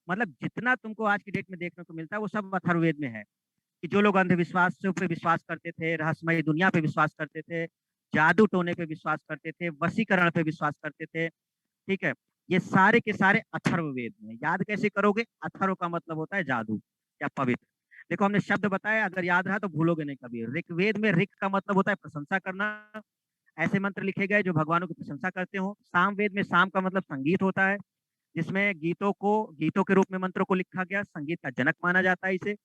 मतलब जितना तुमको आज की डेट में देखने को मिलता है वो सब अथर्ववेद में है। कि जो लोग अंधविश्वासों पे विश्वास करते थे, रहस्यमय दुनिया पे विश्वास करते थे, जादू टोने पे विश्वास करते थे, वशीकरण पे विश्वास करते थे, ठीक है, ये सारे के सारे अथर्ववेद में। याद कैसे करोगे? अथर्व का मतलब होता है जादू या पवित्र। देखो हमने शब्द बताया, अगर याद रहा तो भूलोगे नहीं कभी। ऋग्वेद में ऋक का मतलब होता है प्रशंसा करना, ऐसे मंत्र लिखे गए जो भगवानों की प्रशंसा करते हो। सामवेद में साम का मतलब संगीत होता है, जिसमें गीतों के रूप में मंत्रों को लिखा गया, संगीत का जनक माना जाता है इसे।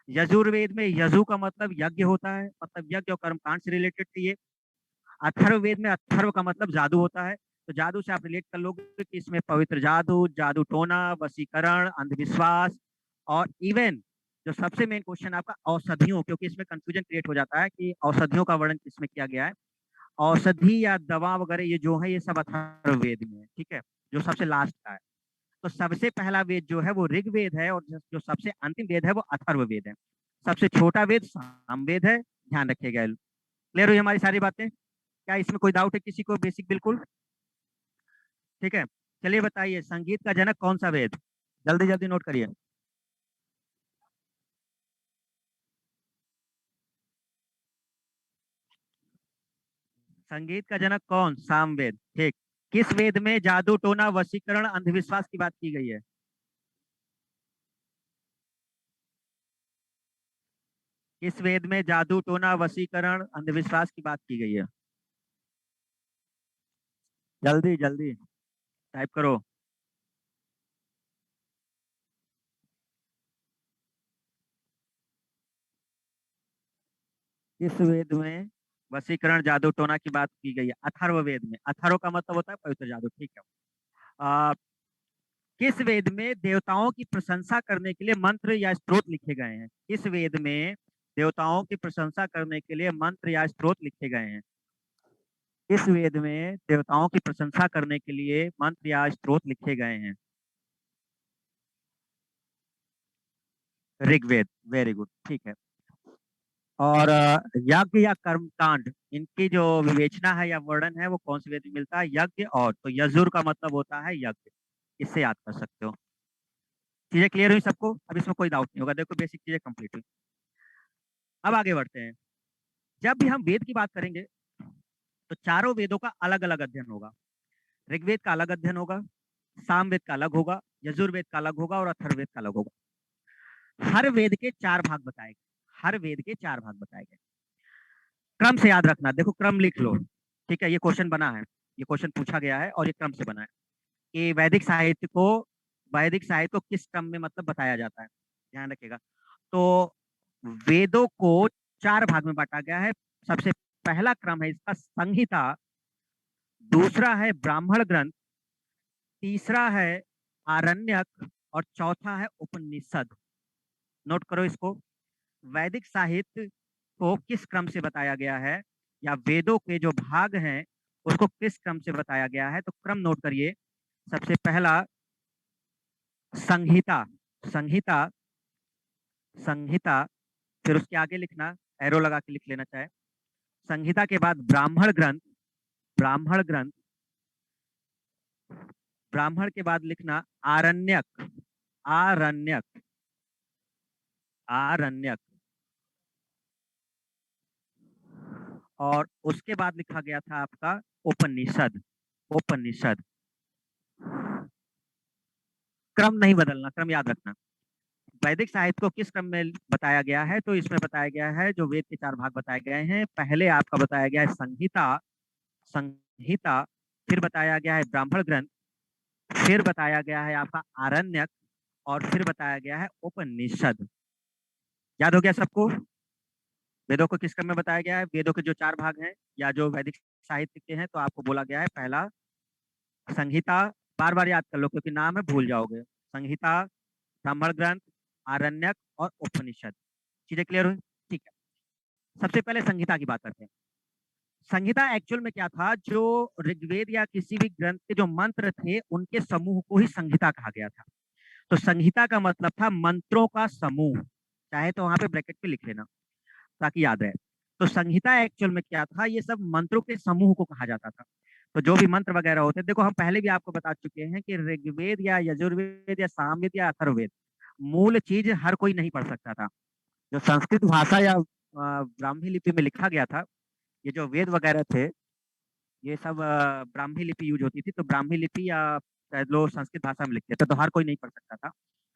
यजुर्वेद में यजु का मतलब यज्ञ होता है, मतलब यज्ञ और कर्मकांड से रिलेटेड थी ये। अथर्ववेद में अथर्व का मतलब जादू होता है। तो जादू से आप रिलेट कर लोगे कि इसमें पवित्र जादू, जादू टोना, वशीकरण, अंधविश्वास, और इवन जो सबसे मेन क्वेश्चन आपका औषधियों, क्योंकि इसमें कंफ्यूजन क्रिएट हो जाता है कि औषधियों का वर्णन किसमें किया गया है। औषधि या दवा वगैरह ये जो है ये सब अथर्ववेद में है, ठीक है, जो सबसे लास्ट का है। तो सबसे पहला वेद जो है वो ऋग्वेद है, और जो सबसे अंतिम वेद है वो अथर्ववेद है। सबसे छोटा वेद सामवेद है, ध्यान रखिएगा। क्लियर हुई हमारी सारी बातें? क्या इसमें कोई डाउट है किसी को? बेसिक बिल्कुल ठीक है। चलिए बताइए, संगीत का जनक कौन सा वेद? जल्दी जल्दी नोट करिए। संगीत का जनक कौन? सामवेद, ठीक। किस वेद में जादू टोना वशीकरण अंधविश्वास की बात की गई है? किस वेद में जादू टोना वशीकरण अंधविश्वास की बात की गई है? जल्दी जल्दी टाइप करो। किस वेद में वशीकरण जादू टोना की बात की गई है? अथर्व वेद में। अथर्व का मतलब होता है पवित्र जादू, ठीक है। आ, किस वेद में देवताओं की प्रशंसा करने के लिए मंत्र या स्तोत्र लिखे गए हैं? किस वेद में देवताओं की प्रशंसा करने के लिए मंत्र या स्तोत्र लिखे गए हैं? किस वेद में देवताओं की प्रशंसा करने के लिए मंत्र या स्तोत्र लिखे गए हैं? ऋग्वेद, वेरी गुड, ठीक है। और यज्ञ या कर्म कांड, इनकी जो विवेचना है या वर्णन है वो कौन से वेद में मिलता है? यज्ञ और, तो यजुर का मतलब होता है यज्ञ। इससे याद कर सकते हो। चीजें क्लियर हुई सबको? अब इसमें कोई डाउट नहीं होगा। देखो बेसिक चीजें कंप्लीट हुई। अब आगे बढ़ते हैं। जब भी हम वेद की बात करेंगे तो चारों वेदों का अलग अलग अध्ययन होगा। ऋग्वेद का अलग अध्ययन होगा, सामवेद का अलग होगा, यजुर्वेद का अलग होगा, और अथर्ववेद का अलग होगा। हर वेद के चार भाग बताए गए, हर वेद के चार भाग बताए गए। क्रम से याद रखना, देखो क्रम लिख लो, ठीक है। ये क्वेश्चन बना है, ये क्वेश्चन पूछा गया है और ये क्रम से बना है कि वैदिक साहित्य को किस क्रम में मतलब बताया जाता है। ध्यान रखिएगा। तो वेदों को चार भाग में बांटा गया है। सबसे पहला क्रम है इसका संहिता, दूसरा है ब्राह्मण ग्रंथ, तीसरा है आरण्यक, और चौथा है उपनिषद। नोट करो इसको। वैदिक साहित्य को किस क्रम से बताया गया है, या वेदों के जो भाग हैं उसको किस क्रम से बताया गया है? तो क्रम नोट करिए। सबसे पहला संहिता, संहिता, संहिता, फिर उसके आगे लिखना, एरो लगा के लिख लेना चाहे। संहिता के बाद ब्राह्मण ग्रंथ, ब्राह्मण ग्रंथ, ब्राह्मण के बाद लिखना आरण्यक, आरण्यक, आरण्यक, और उसके बाद लिखा गया था आपका उपनिषद, उपनिषद। क्रम नहीं बदलना, क्रम याद रखना। वैदिक साहित्य को किस क्रम में बताया गया है? तो इसमें बताया गया है, जो वेद के चार भाग बताए गए हैं, पहले आपका बताया गया है संहिता, संहिता, फिर बताया गया है ब्राह्मण ग्रंथ, फिर बताया गया है आपका आरण्यक, और फिर बताया गया है उपनिषद। याद हो गया सबको? वेदों को किस क्रम में बताया गया है? वेदों के जो चार भाग हैं या जो वैदिक साहित्य के हैं, तो आपको बोला गया है पहला संहिता, बार बार याद कर लो क्योंकि नाम है भूल जाओगे। संहिता, ब्राह्मण ग्रंथ, आरण्यक और उपनिषद। चीजें क्लियर हुई? ठीक है। सबसे पहले संहिता की बात करते हैं। संहिता एक्चुअल में क्या था? जो ऋग्वेद या किसी भी ग्रंथ के जो मंत्र थे उनके समूह को ही संहिता कहा गया था। तो संहिता का मतलब था मंत्रों का समूह। चाहे तो वहां पे ब्रैकेट पे लिख लेना ताकि याद रहे। तो संहिता एक्चुअल में क्या था? ये सब मंत्रों के समूह को कहा जाता था। तो जो भी मंत्र वगैरह होते हैं, देखो हम पहले भी आपको बता चुके हैं कि ऋग्वेद या यजुर्वेद या सामवेद या अथर्ववेद, मूल चीज हर कोई नहीं पढ़ सकता था। जो संस्कृत भाषा या ब्राह्मी लिपि में लिखा गया था, ये जो वेद वगैरह थे, ये सब ब्राह्मी लिपि यूज होती थी। तो ब्राह्मी लिपि या शायद लोग संस्कृत भाषा में लिखते थे, तो हर कोई नहीं पढ़ सकता था,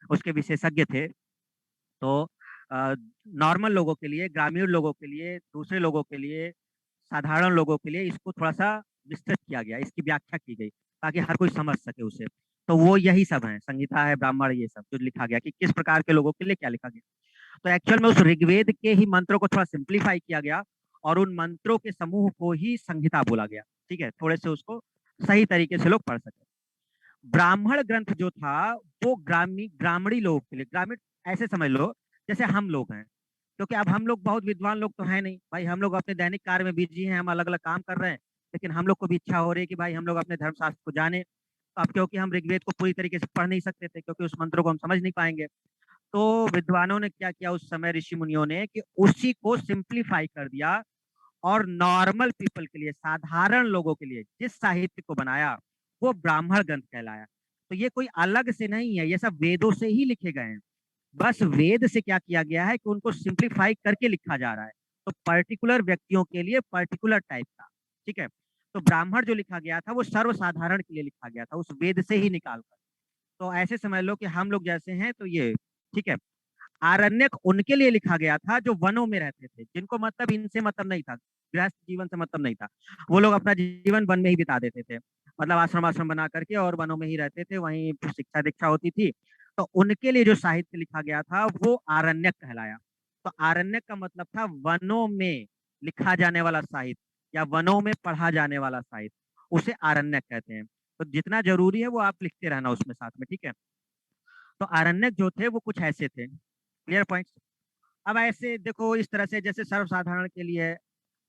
उसके विशेषज्ञ थे। तो नॉर्मल लोगों के लिए, ग्रामीण लोगों के लिए, दूसरे लोगों के लिए, साधारण लोगों के लिए इसको थोड़ा सा विस्तृत किया गया, इसकी व्याख्या की गई ताकि हर कोई समझ सके उसे। तो वो यही सब है, संहिता है, ब्राह्मण, ये सब जो लिखा गया कि किस प्रकार के लोगों के लिए क्या लिखा गया। तो एक्चुअल में उस ऋग्वेद के ही मंत्रों को थोड़ा सिंप्लीफाई किया गया और उन मंत्रों के समूह को ही संहिता बोला गया। ठीक है, थोड़े से उसको सही तरीके से लोग पढ़ सके। ब्राह्मण ग्रंथ जो था वो ग्रामीणी लोगों के लिए, ग्रामीण ऐसे समझ लो जैसे हम लोग हैं, क्योंकि अब हम लोग बहुत विद्वान लोग तो हैं नहीं भाई, हम लोग अपने दैनिक कार्य में बिजी हैं, हम अलग अलग काम कर रहे हैं। लेकिन हम लोग को भी इच्छा हो रही है कि भाई हम लोग अपने धर्मशास्त्र को जाने। तो अब क्योंकि हम ऋग्वेद को पूरी तरीके से पढ़ नहीं सकते थे, क्योंकि उस मंत्रों को हम समझ नहीं पाएंगे, तो विद्वानों ने क्या किया उस समय, ऋषि मुनियों ने, कि उसी को सिंप्लीफाई कर दिया और नॉर्मल पीपल के लिए, साधारण लोगों के लिए जिस साहित्य को बनाया वो ब्राह्मण ग्रंथ कहलाया। तो ये कोई अलग से नहीं है, ये सब वेदों से ही लिखे गए हैं। बस वेद से क्या किया गया है कि उनको सिंप्लीफाई करके लिखा जा रहा है, तो पर्टिकुलर व्यक्तियों के लिए पर्टिकुलर टाइप का। ठीक है, तो ब्राह्मण जो लिखा गया था वो सर्वसाधारण के लिए लिखा गया था, उस वेद से ही निकाल कर। तो ऐसे समझ लो कि हम लोग जैसे हैं तो ये, ठीक है। आरण्यक उनके लिए लिखा गया था जो वनों में रहते थे, जिनको मतलब इनसे मतलब नहीं था, गृहस्थ जीवन से मतलब नहीं था। वो लोग अपना जीवन वन में ही बिता देते थे, मतलब आश्रम आश्रम बना करके और वनों में ही रहते थे, वहीं शिक्षा दीक्षा होती थी। तो उनके लिए जो साहित्य लिखा गया था वो आरण्यक कहलाया। तो आरण्यक का मतलब था वनों में लिखा जाने वाला साहित्य या वनों में पढ़ा जाने वाला साहित्य, उसे आरण्यक कहते हैं। तो जितना जरूरी है वो आप लिखते रहना उसमें साथ में, ठीक है। तो आरण्यक जो थे वो कुछ ऐसे थे, क्लियर पॉइंट। अब ऐसे देखो, इस तरह से जैसे सर्वसाधारण के लिए है,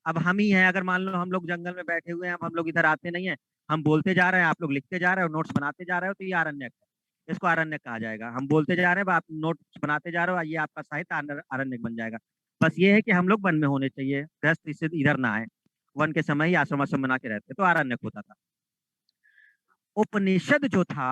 अब हम ही हैं, अगर मान लो हम लोग जंगल में बैठे हुए हैं, हम लोग इधर आते नहीं है, हम बोलते जा रहे हैं, आप लोग लिखते जा रहे हो, नोट्स बनाते जा रहे हो, तो ये आरण्यक है, इसको आरण्यक कहा जाएगा। हम बोलते जा रहे हैं, आप नोट्स बनाते जा रहे हो, ये आपका साहित्य आरण्यक बन जाएगा। बस ये है कि हम लोग वन में होने चाहिए, गृहस्थ इससे इधर ना आए, वन के समय ही आश्रम आश्रम बना के रहते, तो आरण्यक होता था। उपनिषद जो था,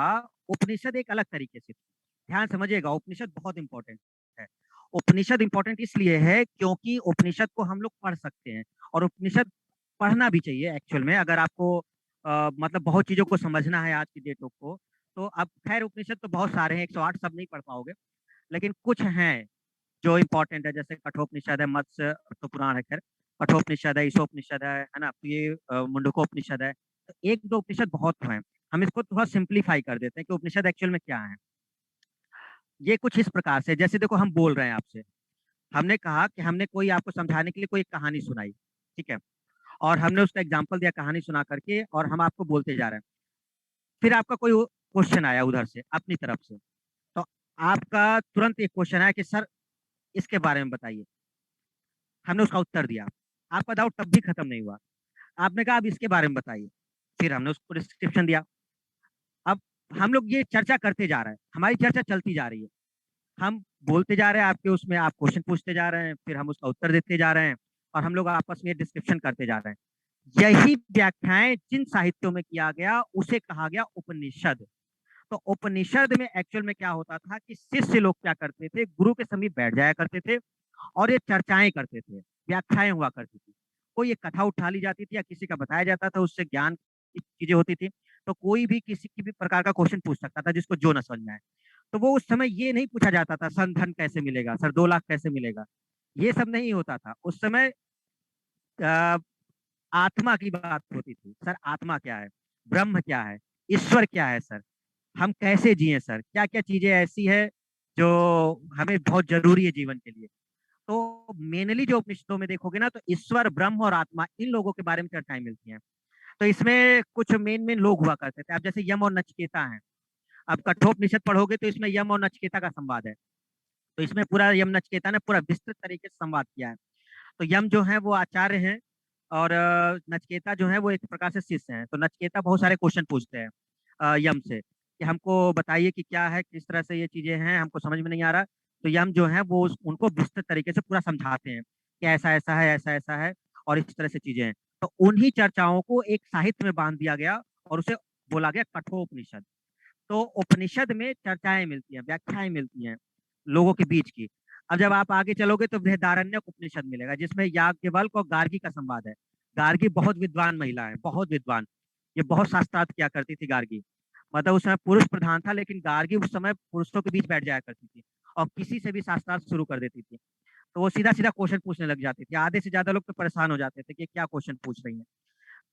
उपनिषद एक अलग तरीके से, ध्यान समझिएगा, उपनिषद बहुत इंपॉर्टेंट है। उपनिषद इंपॉर्टेंट इसलिए है क्योंकि उपनिषद को हम लोग पढ़ सकते हैं, और उपनिषद पढ़ना भी चाहिए एक्चुअल में, अगर आपको मतलब बहुत चीजों को समझना है आज की डेटों को। तो अब खैर उपनिषद तो बहुत सारे हैं, 108 सब नहीं पढ़ पाओगे, लेकिन कुछ हैं जो इम्पोर्टेंट है, जैसे कठोपनिषद है, मत्स्य तो पुराण है खैर, कठोपनिषद है, ईशोपनिषद है ना, तो ये मुंडकोपनिषद है। तो एक दो उपनिषद बहुत हैं, हम इसको थोड़ा सिंप्लीफाई कर देते हैं कि उपनिषद एक्चुअल में क्या है। ये कुछ इस प्रकार से, जैसे देखो हम बोल रहे हैं आपसे, हमने कहा कि हमने कोई आपको समझाने के लिए कोई कहानी सुनाई, ठीक है, और हमने उसका एग्जाम्पल दिया कहानी सुना करके, और हम आपको बोलते जा रहे हैं। फिर आपका कोई क्वेश्चन आया उधर से अपनी तरफ से, तो आपका तुरंत एक क्वेश्चन आया कि सर इसके बारे में बताइए। हमने उसका उत्तर दिया, आपका डाउट तब भी खत्म नहीं हुआ, आपने कहा अब इसके बारे में बताइए, फिर हमने उसको डिस्क्रिप्शन दिया। अब हम लोग ये चर्चा करते जा रहे हैं, हमारी चर्चा चलती जा रही है, हम बोलते जा रहे हैं आपके उसमें, आप क्वेश्चन पूछते जा रहे हैं, फिर हम उसका उत्तर देते जा रहे हैं, और हम लोग आपस में डिस्क्रिप्शन करते जा रहे हैं। यही व्याख्याएं जिन साहित्यों में किया गया उसे कहा गया उपनिषद। तो उपनिषद में एक्चुअल में क्या होता था कि शिष्य लोग क्या करते थे, गुरु के समीप बैठ जाया करते थे और ये चर्चाएं करते थे, व्याख्याएं हुआ करती थी। कोई एक कथा उठा ली जाती थी या किसी का बताया जाता था, उससे ज्ञान की चीजें होती थी। तो कोई भी किसी की भी प्रकार का क्वेश्चन पूछ सकता था जिसको जो न समझ में आए। तो वो उस समय ये नहीं पूछा जाता था सन धन कैसे मिलेगा, सर 2 लाख कैसे मिलेगा, ये सब नहीं होता था उस समय। अ, आत्मा की बात होती थी, सर आत्मा क्या है, ब्रह्म क्या है, ईश्वर क्या है सर, हम कैसे जिए सर, क्या क्या चीजें ऐसी है जो हमें बहुत जरूरी है जीवन के लिए। तो मेनली जो उपनिषदों में देखोगे ना, तो ईश्वर, ब्रह्म और आत्मा, इन लोगों के बारे में चर्चाएं मिलती हैं। तो इसमें कुछ मेन मेन लोग हुआ करते थे, अब जैसे यम और नचिकेता हैं। अब कठोपनिषद पढ़ोगे तो इसमें यम और नचिकेता का संवाद है। तो इसमें पूरा यम नचिकेता ने पूरा विस्तृत तरीके से संवाद किया है। तो यम जो है वो आचार्य हैं, और नचिकेता जो है वो एक प्रकार से शिष्य हैं। तो नचिकेता बहुत सारे क्वेश्चन पूछते हैं यम से कि हमको बताइए कि क्या है, किस तरह से ये चीजें हैं, हमको समझ में नहीं आ रहा। तो यम जो है वो उनको विस्तृत तरीके से पूरा समझाते हैं कि ऐसा ऐसा है, ऐसा ऐसा है, और इस तरह से चीजें हैं। तो उन्हीं चर्चाओं को एक साहित्य में बांध दिया गया और उसे बोला गया कठोपनिषद। तो उपनिषद में चर्चाएं मिलती हैं, व्याख्याएं मिलती हैं लोगों के बीच की। अब जब आप आगे चलोगे तो बृहदारण्यक उपनिषद मिलेगा, जिसमें याज्ञवल्क्य और गार्गी का संवाद है। गार्गी बहुत विद्वान महिला है, बहुत विद्वान। ये बहुत शास्त्रार्थ किया करती थी गार्गी। मतलब उस समय पुरुष प्रधान था, लेकिन गार्गी उस समय पुरुषों के बीच बैठ जाया करती थी और किसी से भी शास्त्रार्थ शुरू कर देती थी। तो वो सीधा सीधा क्वेश्चन पूछने लग जाती थी। आधे से ज्यादा लोग तो परेशान हो जाते थे कि क्या क्वेश्चन पूछ रही हैं।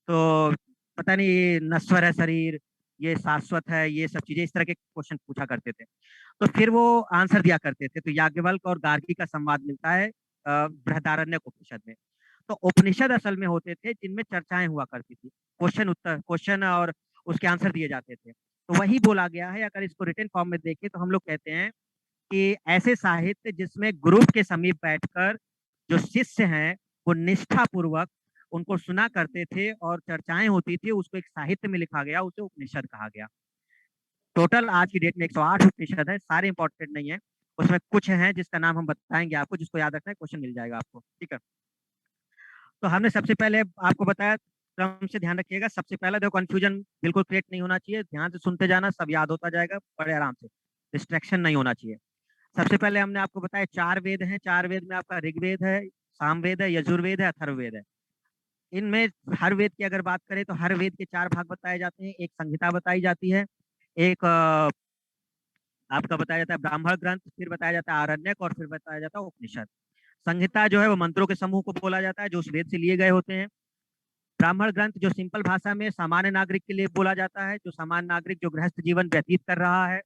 तो पता नहीं ये नश्वर है शरीर, ये शाश्वत है, ये सब चीजें, इस तरह के क्वेश्चन पूछा करते थे। तो फिर वो आंसर दिया करते थे। तो याज्ञवल्क्य और गार्गी का संवाद मिलता है बृहदारण्यक उपनिषद में। तो उपनिषद असल में होते थे जिनमें चर्चाएं हुआ करती थी, क्वेश्चन उत्तर, क्वेश्चन और उसके आंसर दिए जाते थे। तो वही बोला गया है। अगर इसको रिटन फॉर्म में देखें तो हम लोग कहते हैं कि ऐसे साहित्य जिसमें गुरु के समीप बैठकर जो शिष्य हैं वो निष्ठा पूर्वक उनको सुना करते थे और चर्चाएं होती थी, उसको एक साहित्य में लिखा गया, उसे उपनिषद कहा गया। टोटल आज की डेट में 108 उपनिषद है, सारे इंपॉर्टेंट नहीं है। उसमें कुछ हैं जिसका नाम हम बताएंगे आपको, जिसको याद रखना है, क्वेश्चन मिल जाएगा आपको, ठीक है। तो हमने सबसे पहले आपको बताया, क्रम से ध्यान रखिएगा। सबसे पहला देखो, कंफ्यूजन बिल्कुल क्रिएट नहीं होना चाहिए, ध्यान से सुनते जाना, सब याद होता जाएगा बड़े आराम से, डिस्ट्रैक्शन नहीं होना चाहिए। सबसे पहले हमने आपको बताया 4 वेद हैं। 4 वेद में आपका ऋग्वेद है, सामवेद है, यजुर्वेद है, अथर्ववेद है। इनमें हर वेद की अगर बात करें तो हर वेद के 4 भाग बताए जाते हैं। एक संहिता बताई जाती है, एक आपका बताया जाता है ब्राह्मण ग्रंथ, फिर बताया जाता है आरण्यक, और फिर बताया जाता है उपनिषद। संहिता जो है वो मंत्रों के समूह को बोला जाता है जो उस वेद से लिए गए होते हैं। ब्राह्मण ग्रंथ जो सिंपल भाषा में सामान्य नागरिक के लिए बोला जाता है, जो सामान्य नागरिक जो गृहस्थ जीवन व्यतीत कर रहा है,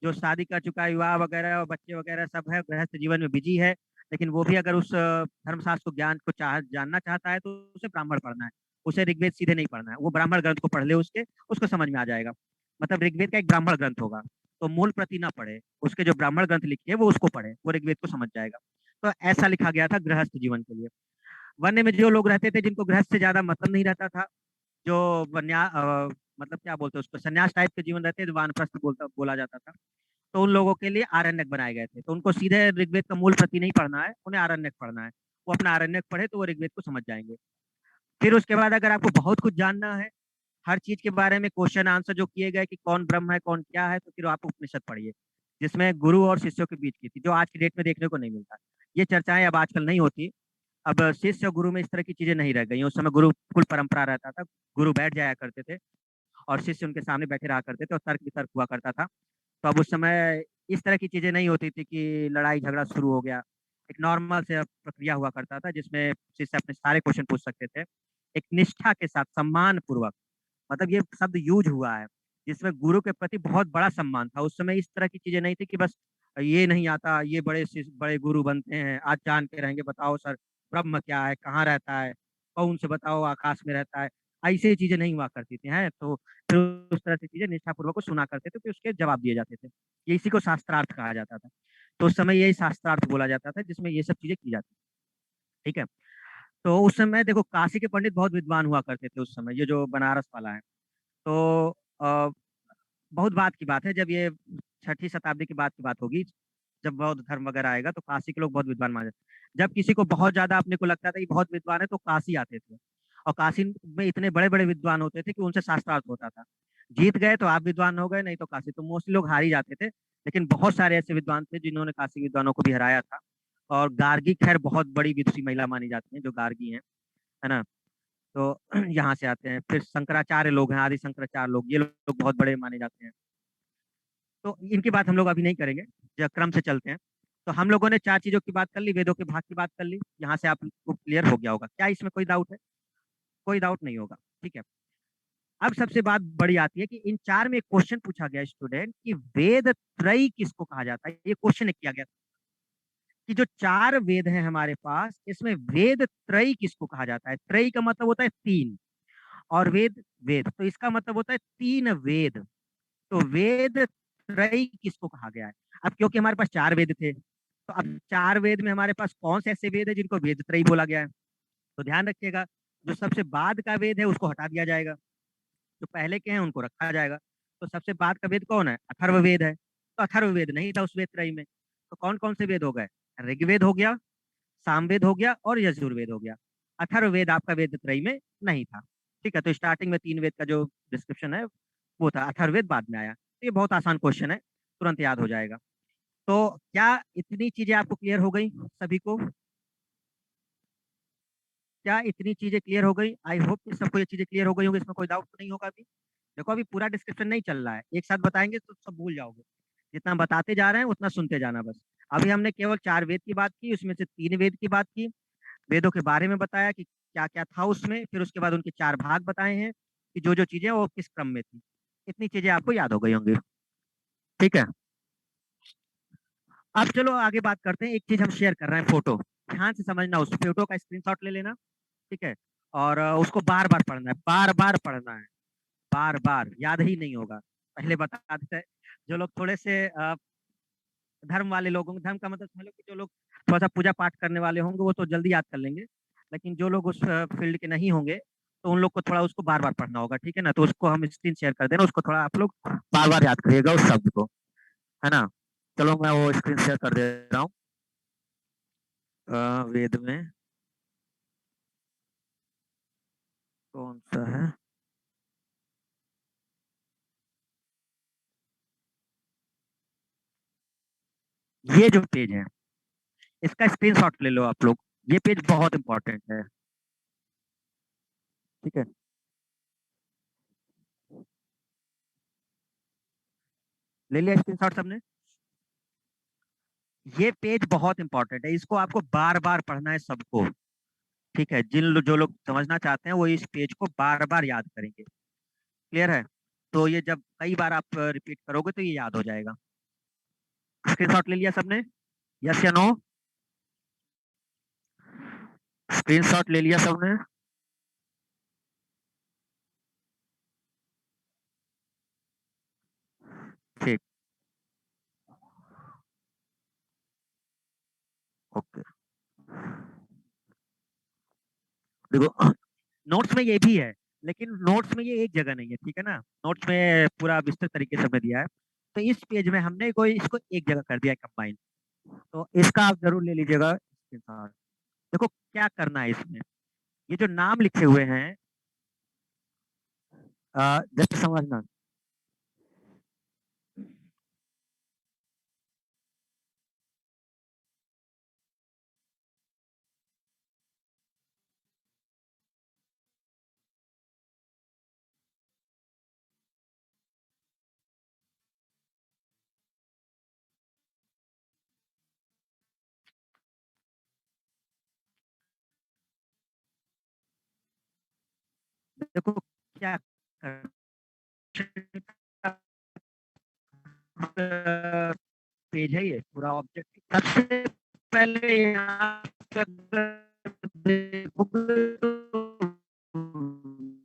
जो शादी कर चुका है, विवाह वगैरह और बच्चे वगैरह सब है, गृहस्थ जीवन में बिजी है, लेकिन वो भी अगर उस धर्मशास्त्र को ज्ञान को जानना चाहता है तो उसे ब्राह्मण पढ़ना है। उसे ऋग्वेद सीधे नहीं पढ़ना है, वो ब्राह्मण ग्रंथ को पढ़ ले, उसके उसको समझ में आ जाएगा। मतलब ऋग्वेद का एक ब्राह्मण ग्रंथ होगा, तो मूल प्रति ना पढ़े, उसके जो ब्राह्मण ग्रंथ लिखे है वो उसको पढ़े, वो ऋग्वेद को समझ जाएगा। तो ऐसा लिखा गया था गृहस्थ जीवन के लिए। वन्य में जो लोग रहते थे जिनको गृहस्थ से ज्यादा मतलब नहीं रहता था, जो मतलब क्या बोलते हैं उसको, सन्यास टाइप के जीवन रहते थे, वानप्रस्थ बोला जाता था, तो उन लोगों के लिए आरण्यक बनाए गए थे। तो उनको सीधे ऋग्वेद का मूल प्रति नहीं पढ़ना है, उन्हें आरण्यक पढ़ना है। वो अपना आरण्यक पढ़े तो वो ऋग्वेद को समझ जाएंगे। फिर उसके बाद अगर आपको बहुत कुछ जानना है, हर चीज के बारे में क्वेश्चन आंसर जो किए गए कि कौन ब्रह्म है कौन क्या है, तो फिर आप उपनिषद पढ़िए, जिसमें गुरु और शिष्यों के बीच की थी, जो आज की डेट में देखने को नहीं मिलता। ये चर्चाएं अब आजकल नहीं होती। अब शिष्य और गुरु में इस तरह की चीजें नहीं रह गई। उस समय गुरुकुल परंपरा रहता था, गुरु बैठ जाया करते थे और शिष्य उनके सामने बैठे रहा करते थे और तर्क वितर्क हुआ करता था। तो अब उस समय इस तरह की चीजें नहीं होती थी कि लड़ाई झगड़ा शुरू हो गया। एक नॉर्मल से प्रक्रिया हुआ करता था जिसमें शिष्य अपने सारे क्वेश्चन पूछ सकते थे, एक निष्ठा के साथ, सम्मान पूर्वक। मतलब ये शब्द यूज हुआ है जिसमें गुरु के प्रति बहुत बड़ा सम्मान था। उस समय इस तरह की चीजें नहीं थी कि बस ये नहीं आता, ये बड़े बड़े गुरु बनते हैं, आज जान के रहेंगे, बताओ सर ब्रह्म क्या है, कहाँ रहता है, कौन से बताओ आकाश में रहता है। ऐसी चीजें नहीं हुआ करती थी हैं। तो फिर उस तरह की चीजें निष्ठापूर्वक को सुना करते थे, फिर उसके जवाब दिए जाते थे। ये इसी को शास्त्रार्थ कहा जाता था। तो उस समय यही शास्त्रार्थ बोला जाता था जिसमें ये सब चीजें की जाती, ठीक है। तो उस समय देखो काशी के पंडित बहुत विद्वान हुआ करते थे उस समय, ये जो बनारस वाला है। तो बहुत बात की बात है, जब ये 6ठी शताब्दी की बात होगी, जब बौद्ध धर्म वगैरह आएगा तो काशी के लोग बहुत विद्वान माने जाते। जब किसी को बहुत ज्यादा अपने को लगता था कि बहुत विद्वान है तो काशी आते थे, और काशी में इतने बड़े बड़े विद्वान होते थे कि उनसे शास्त्रार्थ होता था। जीत गए तो आप विद्वान हो गए, नहीं तो काशी, तो मोस्टली लोग हार ही जाते थे। लेकिन बहुत सारे ऐसे विद्वान थे जिन्होंने काशी विद्वानों को भी हराया था। और गार्गी खैर बहुत बड़ी विदुषी महिला मानी जाती है, जो गार्गी हैं, है ना। तो यहाँ से आते हैं। फिर शंकराचार्य लोग हैं, आदि शंकराचार्य लोग, ये लोग बहुत बड़े माने जाते हैं। तो इनकी बात हम लोग अभी नहीं करेंगे, जब क्रम से चलते हैं। तो हम लोगों ने 4 चीजों की बात कर ली, वेदों के भाग की बात कर ली, यहाँ से आपको क्लियर हो गया होगा। क्या इसमें कोई डाउट है? कोई डाउट नहीं होगा, ठीक है। अब सबसे बात बड़ी आती है कि इन 4 में एक क्वेश्चन पूछा गया स्टूडेंट कि वेद त्रयी किसको कहा जाता है। ये क्वेश्चन किया गया कि जो 4 वेद हैं हमारे पास, इसमें वेद त्रयी किसको कहा जाता है। त्रयी का मतलब होता है 3, और वेद वेद तो इसका मतलब होता है 3 वेद। तो वेद त्रयी किसको कहा गया है। अब क्योंकि हमारे पास 4 वेद थे, तो अब 4 वेद में हमारे पास कौन से ऐसे वेद है जिनको वेद त्रयी बोला गया है। तो ध्यान रखिएगा, जो सबसे बाद का वेद है उसको हटा दिया जाएगा, जो पहले के हैं उनको रखा जाएगा। तो सबसे बाद का वेद कौन है? अथर्ववेद है। तो अथर्ववेद नहीं था उस वेद त्रयी में। तो कौन कौन से वेद हो गए? ऋग्वेद हो गया, सामवेद हो गया और यजुर्वेद हो गया। अथर्ववेद आपका वेद त्रयी में नहीं था। ठीक है, तो स्टार्टिंग में 3 वेद का जो डिस्क्रिप्शन है वो था, अथर्ववेद बाद में आया। तो ये बहुत आसान क्वेश्चन है, तुरंत याद हो जाएगा। तो क्या इतनी चीजें आपको क्लियर हो गई सभी को? क्या इतनी चीजें क्लियर हो गई? आई होप कि सबको ये चीजें क्लियर हो गई होंगी, इसमें कोई डाउट तो नहीं होगा अभी। देखो अभी पूरा डिस्क्रिप्शन नहीं चल रहा है, एक साथ बताएंगे तो सब भूल जाओगे। जितना बताते जा रहे हैं उतना सुनते जाना बस। अभी हमने केवल 4 वेद की बात की, उसमें से 3 वेद की बात की, वेदों के बारे में बताया कि क्या क्या था उसमें, फिर उसके बाद उनके 4 भाग बताए हैं कि जो जो चीजें वो किस क्रम में थी। इतनी चीजें आपको याद हो गई होंगी। ठीक है, अब चलो आगे बात करते हैं। एक चीज हम शेयर कर रहे हैं, फोटो। ध्यान से समझना, उस फोटो का स्क्रीनशॉट ले लेना। ठीक है, और उसको बार बार पढ़ना है, बार बार पढ़ना है, बार बार, याद ही नहीं होगा। पहले बता देते हैं, जो लोग थोड़े से धर्म वाले लोग होंगे, धर्म का मतलब समझ लो कि जो लोग थोड़ा सा पूजा पाठ करने वाले होंगे वो तो जल्दी याद कर लेंगे। लेकिन जो लोग उस फील्ड के नहीं होंगे तो उन लोग को थोड़ा उसको बार बार पढ़ना होगा। ठीक है ना, तो उसको हम स्क्रीन शेयर कर देना, उसको थोड़ा आप लोग बार बार याद करिएगा उस शब्द को, है ना। चलो मैं वो स्क्रीन शेयर कर दे रहा हूँ। वेद में कौन सा है? ये जो पेज है इसका स्क्रीनशॉट ले लो आप लोग। ये पेज बहुत इंपॉर्टेंट है। ठीक है, ले लिया स्क्रीनशॉट सबने? ये पेज बहुत इंपॉर्टेंट है, इसको आपको बार बार पढ़ना है सबको। ठीक है, जो लोग समझना चाहते हैं वो इस पेज को बार बार याद करेंगे। क्लियर है? तो ये जब कई बार आप रिपीट करोगे तो ये याद हो जाएगा। स्क्रीनशॉट ले लिया सबने? यस या नो? स्क्रीनशॉट ले लिया सबने? ठीक, ओके। देखो नोट्स में ये भी है, लेकिन नोट्स में ये एक जगह नहीं है। ठीक है ना, नोट्स में पूरा विस्तृत तरीके से हमने दिया है। तो इस पेज में हमने कोई इसको एक जगह कर दिया है, कंबाइन। तो इसका आप जरूर ले लीजिएगा इसके साथ। देखो क्या करना है इसमें, ये जो नाम लिखे हुए हैं, जस्ट समझना। देखो क्या कर, पेज है ये पूरा ऑब्जेक्ट। सबसे पहले यहाँ पे अगर देखोगे तो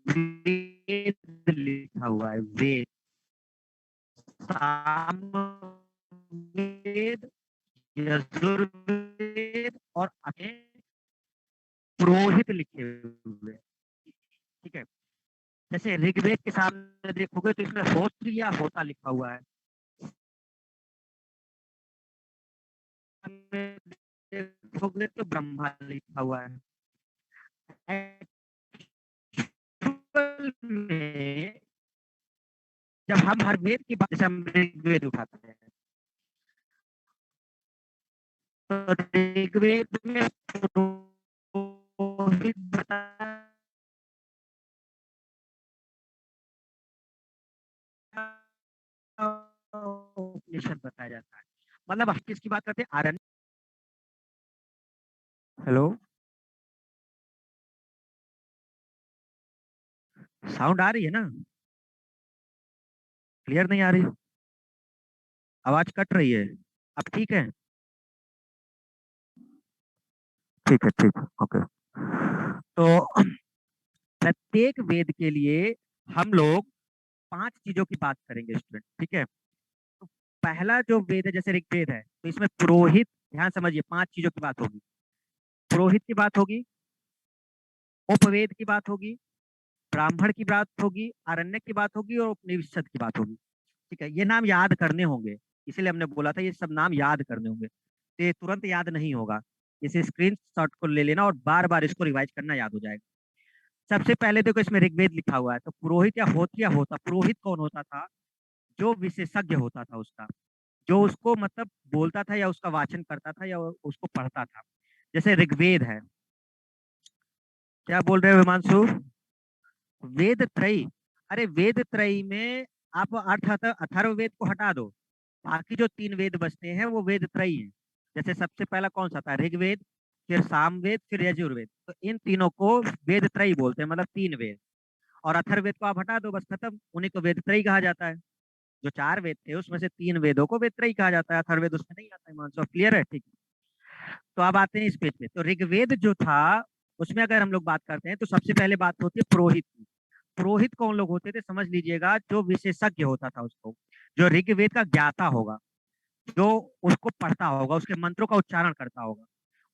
वेद लिखा हुआ है, वेद, सामवेद, यजुर्वेद और अथर्ववेद, पुरोहित लिखे हुए हैं। ठीक है, जैसे ऋग्वेद के सामने देखोगे तो इसमें होत्र या होता लिखा हुआ है। देखोगे तो ब्रह्मा लिखा हुआ है। में जब हम हर वेद की बात, जैसे हम ऋग्वेद उठाते हैं तो ऋग्वेद में पुरोहित उपनिषद बताया जाता है। मतलब हम किसकी बात करते हैं? आरण्य। हेलो, साउंड आ रही है ना? क्लियर नहीं आ रही? आवाज कट रही है? अब ठीक है? ठीक है, ठीक है, ओके। तो प्रत्येक वेद के लिए हम लोग 5 चीजों की बात करेंगे स्टूडेंट। ठीक है, तो पहला जो वेद है, जैसे ऋग्वेद है तो इसमें पुरोहित, ध्यान समझिए, 5 चीजों की बात होगी। पुरोहित की बात होगी, उपवेद की बात होगी, ब्राह्मण की बात होगी, आरण्यक की बात होगी और उपनिषद की बात होगी। ठीक है, ये नाम याद करने होंगे, इसीलिए हमने बोला था ये सब नाम याद करने होंगे, तो ये तुरंत याद नहीं होगा। इस स्क्रीनशॉट को ले लेना और बार-बार इसको रिवाइज करना, याद हो जाएगा। सबसे पहले देखो इसमें ऋग्वेद लिखा हुआ है, तो पुरोहित या होत्री या होता, पुरोहित कौन होता था? जो विशेषज्ञ होता था उसका, जो उसको मतलब बोलता था या उसका वाचन करता था या उसको पढ़ता था। जैसे ऋग्वेद है, क्या बोल रहे हो हिमांशु? वेद त्रयी, अरे वेद त्रयी में आप अथर्ववेद को हटा दो, बाकी जो 3 वेद बचते हैं वो वेद त्रयी हैं। जैसे सबसे पहला कौन सा था? ऋग्वेद, फिर सामवेद, फिर यजुर्वेद। तो इन तीनों को वेद त्रयी बोलते हैं, मतलब 3 वेद। और अथर्ववेद को आप हटा दो, बस खत्म, उन्हीं को वेद त्रयी कहा जाता है। जो 4 वेद थे उसमें से 3 वेदों को वेद त्रयी कहा जाता है, अथर्ववेद उसमें नहीं आता है। हिमांशु क्लियर है? ठीक है। तो अब आते हैं इस पेज पे। तो ऋग्वेद जो था उसमें अगर हम लोग बात करते हैं तो सबसे पहले बात होती है पुरोहित की। पुरोहित कौन लोग होते थे समझ लीजिएगा, जो विशेषज्ञ होता था उसको, जो ऋग्वेद का ज्ञाता होगा, जो उसको पढ़ता होगा, उसके मंत्रों का उच्चारण करता होगा,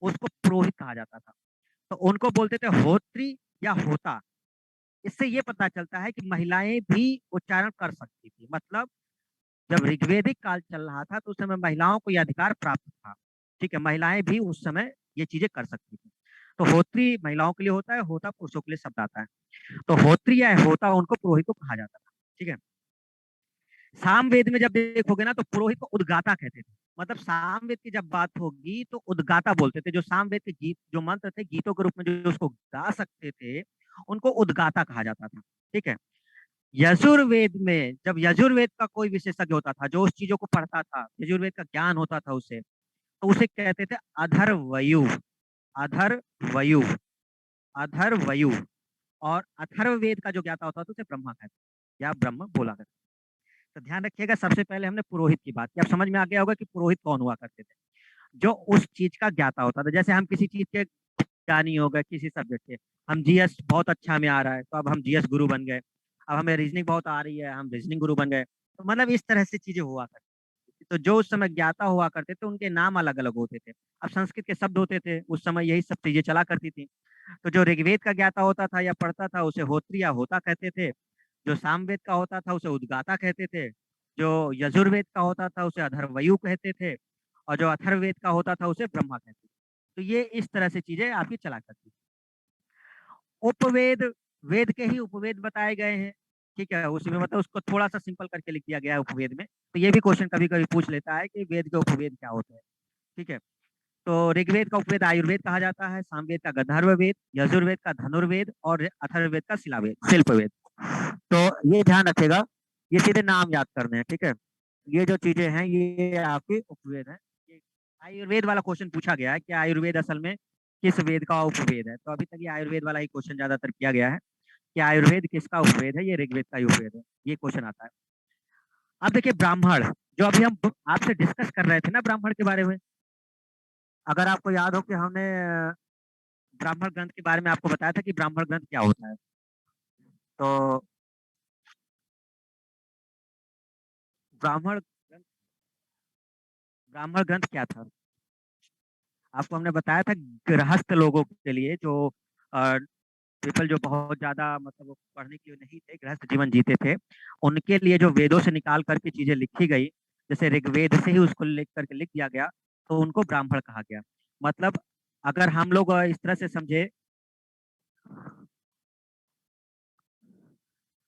उसको पुरोहित कहा जाता था। तो उनको बोलते थे होत्री या होता। इससे ये पता चलता है कि महिलाएं भी उच्चारण कर सकती थी। मतलब जब ऋग्वेदिक काल चल रहा था तो उस समय महिलाओं को यह अधिकार प्राप्त था। ठीक है, महिलाएं भी उस समय ये चीजें कर सकती थी। तो होत्री महिलाओं के लिए होता है, होता पुरुषों के लिए शब्द आता है। तो होत्री या होता उनको पुरोहित को कहा जाता था। ठीक है। सामवेद में जब देखोगे ना तो पुरोहित को उद्गाता कहते थे। मतलब सामवेद की जब बात होगी तो उद्गाता बोलते थे। जो सामवेद के गीत, जो मंत्र थे, गीतों के रूप में जो उसको गा सकते थे, उनको उद्गाता कहा जाता था। ठीक है। यजुर्वेद में जब यजुर्वेद का कोई विशेषज्ञ होता था, जो उस चीजों को पढ़ता था, यजुर्वेद का ज्ञान होता था उसे, तो उसे कहते थे अधर्वयु। अधर्वयु, अधर्वयु। और अथर्ववेद का जो ज्ञाता होता था उसे ब्रह्मा कहते थे, या ब्रह्म बोला करते। तो ध्यान रखिएगा, सबसे पहले हमने पुरोहित की बात की। अब समझ में आ गया होगा कि पुरोहित कौन हुआ करते थे? जो उस चीज का ज्ञाता होता था। जैसे हम किसी चीज के ज्ञानी हो गए, किसी सब्जेक्ट के, हम जीएस बहुत अच्छा हमें आ रहा है तो अब हम जीएस गुरु बन गए। अब हमें रीजनिंग बहुत आ रही है, हम रीजनिंग गुरु बन गए। तो मतलब इस तरह से चीजें हुआ करती थी। तो जो उस समय ज्ञाता हुआ करते थे उनके नाम अलग अलग होते थे। अब संस्कृत के शब्द होते थे, उस समय यही सब चीजें चला करती थी। तो जो ऋग्वेद का ज्ञाता होता था या पढ़ता था उसे होत्री या होता कहते थे। जो सामवेद का होता था उसे उद्गाता कहते थे। जो यजुर्वेद का होता था उसे अधर्वयु कहते थे। और जो अथर्ववेद का होता था उसे ब्रह्मा कहते थे। तो ये इस तरह से चीजें आपकी चला करती। उपवेद, वेद के ही उपवेद बताए गए हैं। ठीक है, उसमें मतलब उसको थोड़ा सा सिंपल करके लिख दिया गया है उपवेद में। तो ये भी क्वेश्चन कभी कभी पूछ लेता है कि वेद के उपवेद क्या होते हैं। ठीक है। तो ऋग्वेद का उपवेद आयुर्वेद कहा जाता है, सामवेद का गंधर्व वेद, यजुर्वेद का धनुर्वेद और अथर्ववेद का शिलावेद, शिल्पवेद। तो ये ध्यान रखेगा, ये सीधे नाम याद करने हैं। ठीक है, ये जो चीजें हैं ये आपके उपवेद हैं। ये आयुर्वेद वाला क्वेश्चन पूछा गया है कि आयुर्वेद असल में किस वेद का उपवेद है। तो अभी तक ये आयुर्वेद वाला ही क्वेश्चन ज्यादातर किया गया है कि आयुर्वेद किसका उपवेद है। ये ऋग्वेद का ही उपवेद है, ये क्वेश्चन आता है। अब देखिए ब्राह्मण, जो अभी हम आपसे डिस्कस कर रहे थे ना ब्राह्मण के बारे में, अगर आपको याद हो कि हमने ब्राह्मण ग्रंथ के बारे में आपको बताया था कि ब्राह्मण ग्रंथ क्या होता है। तो ब्राह्मण ग्रंथ, ब्राह्मण ग्रंथ क्या था? आपको हमने बताया था गृहस्थ लोगों के लिए, जो पीपल जो बहुत ज्यादा मतलब वो पढ़ने के लिए नहीं थे, गृहस्थ जीवन जीते थे, उनके लिए जो वेदों से निकाल करके चीजें लिखी गई, जैसे ऋग्वेद से ही उसको लिख करके लिख दिया गया, तो उनको ब्राह्मण कहा गया। मतलब अगर हम लोग इस तरह से समझे,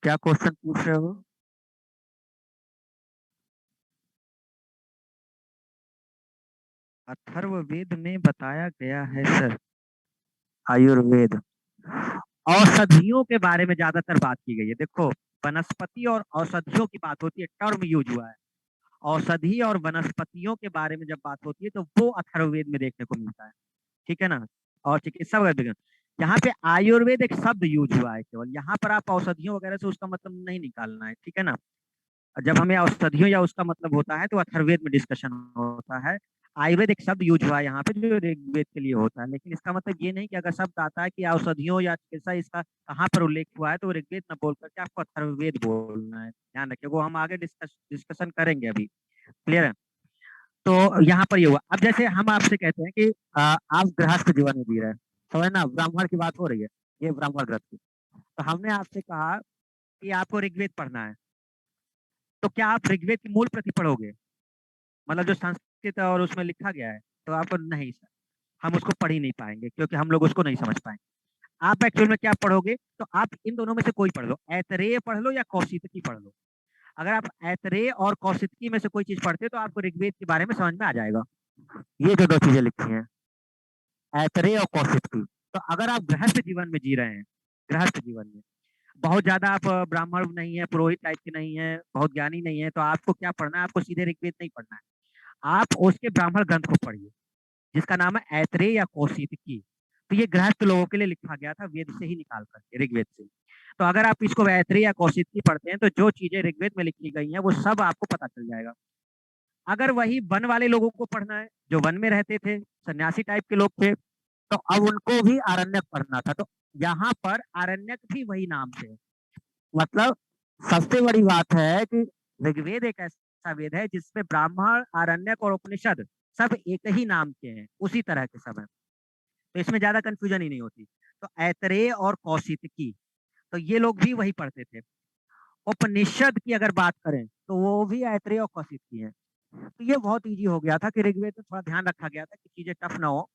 क्या क्वेश्चन पूछ रहे हो? अथर्ववेद में बताया गया है सर, आयुर्वेद औषधियों के बारे में ज्यादातर बात की गई है। देखो, वनस्पति और औषधियों की बात होती है, टर्म यूज हुआ है। औषधि और वनस्पतियों के बारे में जब बात होती है तो वो अथर्ववेद में देखने को मिलता है। ठीक है ना? और चिकित्सा वगैरह, यहाँ पे आयुर्वेद एक शब्द यूज हुआ है केवल, यहाँ पर आप औषधियों वगैरह से उसका मतलब नहीं निकालना है। ठीक है ना? जब हमें औषधियों या उसका मतलब होता है तो अथर्ववेद में डिस्कशन होता है। आयुर्वेद एक शब्द यूज हुआ है यहाँ पे जो ऋग्वेद के लिए होता है, लेकिन इसका मतलब ये नहीं कि अगर शब्द आता है कि औषधियों या चिकित्सा, इसका कहाँ पर उल्लेख हुआ है तो ऋग्वेद न बोल करके आपको अथर्ववेद बोलना है। ध्यान रखिए, वो हम आगे डिस्कशन करेंगे अभी। क्लियर है? तो यहाँ पर ये हुआ। अब जैसे हम आपसे कहते हैं कि आप गृहस्थ जीवन में जी रहे हैं, समझ ना, ब्राह्मण की बात हो रही है, ये ब्राह्मण ग्रंथ की। तो हमने आपसे कहा कि आपको ऋग्वेद पढ़ना है, तो क्या आप ऋग्वेद की मूल प्रति पढ़ोगे? मतलब जो संस्कृत और उसमें लिखा गया है? तो आपको नहीं सर, हम उसको पढ़ ही नहीं पाएंगे क्योंकि हम लोग उसको नहीं समझ पाएंगे। आप एक्चुअल में क्या पढ़ोगे, तो आप इन दोनों में से कोई पढ़ लो, ऐतरेय पढ़ लो या कौशितकी पढ़ लो। अगर आप ऐतरेय और कौशितकी में से कोई चीज पढ़ते हो तो आपको ऋग्वेद के बारे में समझ में आ जाएगा। ये जो दो चीजें लिखी हैं, ऐतरेय और कौशितकी। तो अगर आप गृहस्थ जीवन में जी रहे हैं, गृहस्थ जीवन में बहुत ज्यादा आप ब्राह्मण नहीं है, पुरोहित टाइप के नहीं है, बहुत ज्ञानी नहीं है, तो आपको क्या पढ़ना है, आपको सीधे ऋग्वेद नहीं पढ़ना है, आप उसके ब्राह्मण ग्रंथ को पढ़िए जिसका नाम है ऐतरेय या कौशितकी। तो ये गृहस्थ लोगों के लिए लिखा गया था वेद से ही निकाल करके, ऋग्वेद से। तो अगर आप इसको ऐतरेय या कौशितकी पढ़ते हैं तो जो चीजें ऋग्वेद में लिखी गई हैं वो सब आपको पता चल जाएगा। अगर वही वन वाले लोगों को पढ़ना है, जो वन में रहते थे, सन्यासी टाइप के लोग थे, तो अब उनको भी आरण्यक पढ़ना था। तो यहाँ पर आरण्यक भी वही नाम से है। मतलब सबसे बड़ी बात है कि ऋग्वेद एक ऐसा वेद है जिसमें ब्राह्मण, आरण्यक और उपनिषद सब एक ही नाम के हैं, उसी तरह के सब हैं। तो इसमें ज्यादा कंफ्यूजन ही नहीं होती। तो ऐतरेय और कौशितकी, तो ये लोग भी वही पढ़ते थे। उपनिषद की अगर बात करें तो वो भी ऐतरेय और कौशितकी है। तो ये बहुत इजी हो गया था कि ऋग्वेद में थोड़ा ध्यान रखा गया था कि चीजें टफ ना हो।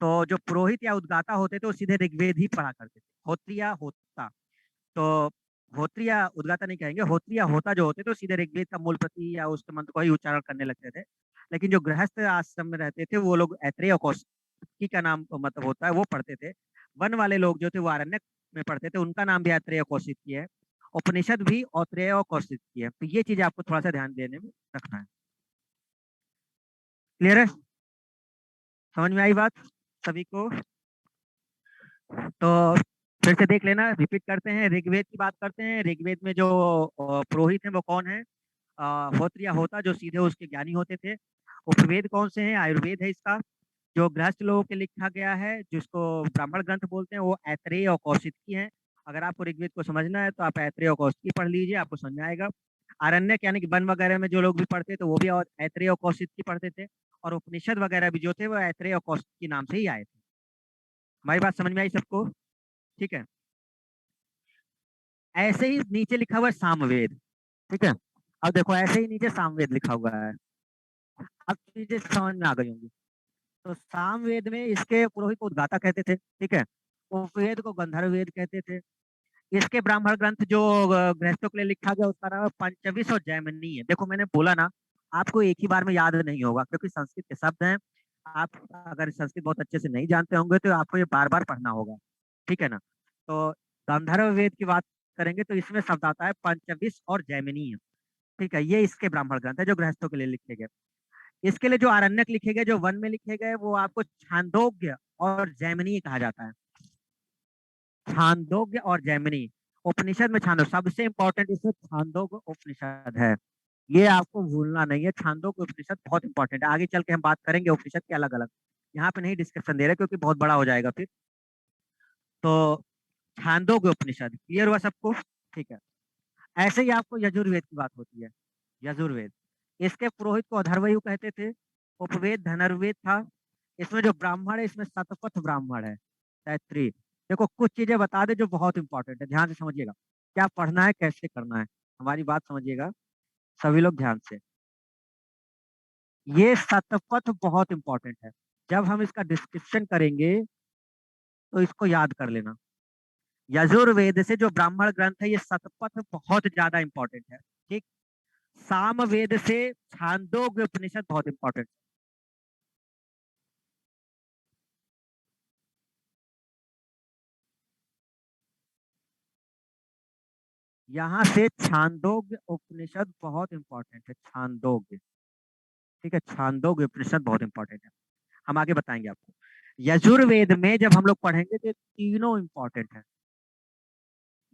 तो जो पुरोहित या उद्गाता होते थे वो सीधे ऋग्वेद ही पढ़ा करते थे, होत्रिया होता। तो होत्रिया उद्गाता नहीं कहेंगे, होत्रिया होता जो होते थे वो सीधे ऋग्वेद का मूल प्रति या उसके मंत्र को ही उच्चारण करने लगते थे। लेकिन जो गृहस्थ आश्रम में रहते थे वो लोग ऐतरेय और कौशिकी का नाम मतलब होता है वो पढ़ते थे। वन वाले लोग जो थे वो आरण्यक में पढ़ते थे, उनका नाम भी ऐतरेय और कौशिकी है। उपनिषद भी औत्रेय और कौशिकी है। तो ये चीज आपको थोड़ा सा ध्यान देने में रखना है। क्लियर है? समझ में आई बात सभी को? तो फिर से देख लेना, रिपीट करते हैं, ऋग्वेद की बात करते हैं। ऋग्वेद में जो पुरोहित हैं वो कौन है? होत्र या होता, जो सीधे उसके ज्ञानी होते थे। उपवेद कौन से हैं? आयुर्वेद है इसका। जो गृहस्थ लोगों के लिखा गया है जिसको ब्राह्मण ग्रंथ बोलते हैं वो ऐतरेय और कौशिकी है। अगर आपको ऋग्वेद को समझना है तो आप ऐतरेय और कौशिकी पढ़ लीजिए, आपको समझ में आएगा। आरण्यक यानी कि वन वगैरह में जो लोग भी पढ़ते तो वो भी और ऐतरेय और कौशिकी पढ़ते थे। और उपनिषद वगैरह भी जो थे वो ऐतरेय और कौशिकी नाम से ही आए थे। हमारी बात समझ में आई सबको? ठीक है। ऐसे ही नीचे लिखा हुआ है सामवेद। ठीक है। अब देखो ऐसे ही नीचे सामवेद लिखा हुआ है। अब चीजें समझ में आ गई होंगी। तो सामवेद में इसके पुरोहित को उद्गाता कहते थे। ठीक है। उपवेद को गंधर्व वेद कहते थे। इसके ब्राह्मण ग्रंथ जो गृहस्थों के लिए लिखा गया उसका नाम है पंचविश और जैमिनी है। देखो मैंने बोला ना, आपको एक ही बार में याद नहीं होगा क्योंकि संस्कृत के शब्द हैं। आप अगर संस्कृत बहुत अच्छे से नहीं जानते होंगे तो आपको ये बार बार पढ़ना होगा। ठीक है ना? तो गंधर्व वेद की बात करेंगे तो इसमें शब्द आता है पंचविश और जैमिनी। ठीक है, ये इसके ब्राह्मण ग्रंथ है जो गृहस्थों के लिए लिखे गए। इसके लिए जो आरण्यक लिखे गए, जो वन में लिखे गए, वो आपको छांदोग्य और जैमिनी कहा जाता है। छांदोग्य और जैमिनी। उपनिषद में छांदोग्य सबसे इंपॉर्टेंट, इसमें छांदोग्य उपनिषद है। ये आपको भूलना नहीं है, छांदोग्य उपनिषद बहुत इंपॉर्टेंट है। आगे चल के हम बात करेंगे उपनिषद के अलग अलग, यहाँ पे नहीं डिस्कशन दे रहे क्योंकि बहुत बड़ा हो जाएगा फिर। तो छांदोग्य उपनिषद क्लियर हुआ सबको? ठीक है। ऐसे ही आपको यजुर्वेद की बात होती है। यजुर्वेद, इसके पुरोहित को अधर्वयु कहते थे। उपवेद धनुर्वेद था। इसमें जो ब्राह्मण है इसमें शतपथ ब्राह्मण है, तैत्रीय। देखो कुछ चीजें बता दे जो बहुत इंपॉर्टेंट है, ध्यान से समझिएगा। क्या पढ़ना है, कैसे करना है, हमारी बात समझिएगा सभी लोग ध्यान से। ये शतपथ बहुत इंपॉर्टेंट है। जब हम इसका डिस्क्रिप्शन करेंगे तो इसको याद कर लेना। यजुर्वेद से जो ब्राह्मण ग्रंथ है ये शतपथ बहुत ज्यादा इंपॉर्टेंट है। ठीक। सामवेद से छांदोग्य उपनिषद बहुत इंपॉर्टेंट। यहाँ से छांदोग्य उपनिषद बहुत इंपॉर्टेंट है, छांदोग्य। ठीक है, छांदोग्य उपनिषद बहुत इंपॉर्टेंट है। हम आगे बताएंगे आपको। यजुर्वेद में जब हम लोग पढ़ेंगे तो ये तीनों इंपॉर्टेंट है।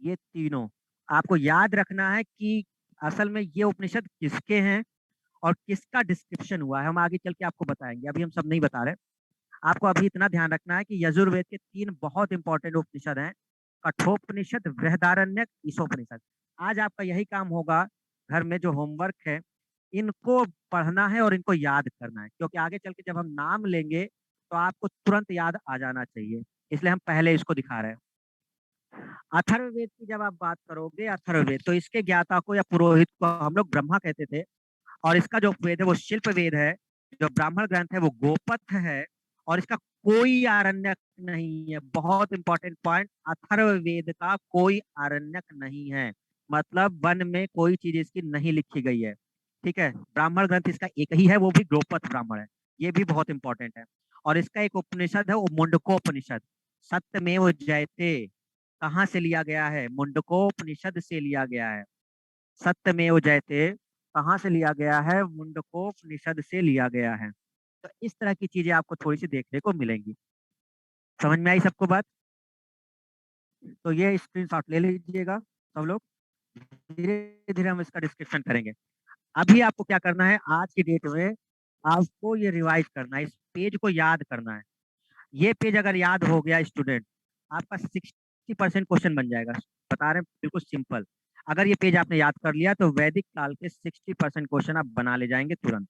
ये तीनों आपको याद रखना है कि असल में ये उपनिषद किसके हैं और किसका डिस्क्रिप्शन हुआ है, हम आगे चल के आपको बताएंगे, अभी हम सब नहीं बता रहे। आपको अभी इतना ध्यान रखना है कि यजुर्वेद के तीन बहुत इंपॉर्टेंट उपनिषद हैं, कठोपनिषद, बृहदारण्यक, ईशोपनिषद। आज आपका यही काम होगा, घर में जो होमवर्क है इनको पढ़ना है और इनको याद करना है, क्योंकि आगे चल के जब हम नाम लेंगे तो आपको तुरंत याद आ जाना चाहिए, इसलिए हम पहले इसको दिखा रहे हैं। अथर्ववेद की जब आप बात करोगे, अथर्ववेद तो इसके ज्ञाता को या पुरोहित को हम लोग ब्रह्मा कहते थे। और इसका जो वेद है वो शिल्प वेद है। जो ब्राह्मण ग्रंथ है वो गोपथ है। और इसका कोई आरण्यक नहीं है। बहुत इंपॉर्टेंट पॉइंट, अथर्ववेद का कोई आरण्यक नहीं है, मतलब वन में कोई चीज इसकी नहीं लिखी गई है। ठीक है, ब्राह्मण ग्रंथ इसका एक ही है, वो भी द्रौपद ब्राह्मण है। ये भी बहुत इंपॉर्टेंट है। और इसका एक उपनिषद है, वो मुंडकोपनिषद। सत्यमेव जयते कहाँ से लिया गया है? मुंडकोपनिषद से लिया गया है। सत्यमेव जयते कहाँ से लिया गया है? मुंडकोपनिषद से लिया गया है। तो इस तरह की चीजें आपको थोड़ी सी देखने को मिलेंगी। समझ में आई सबको बात? तो ये स्क्रीनशॉट ले लीजिएगा सब लोग। धीरे धीरे हम इसका डिस्क्रिप्शन करेंगे। अभी आपको क्या करना है, आज की डेट में आपको ये रिवाइज करना है, इस पेज को याद करना है। ये पेज अगर याद हो गया स्टूडेंट, आपका 60% क्वेश्चन बन जाएगा। बता रहे हैं बिल्कुल सिंपल। अगर ये पेज आपने याद कर लिया तो वैदिक काल के 60% क्वेश्चन आप बना ले जाएंगे तुरंत।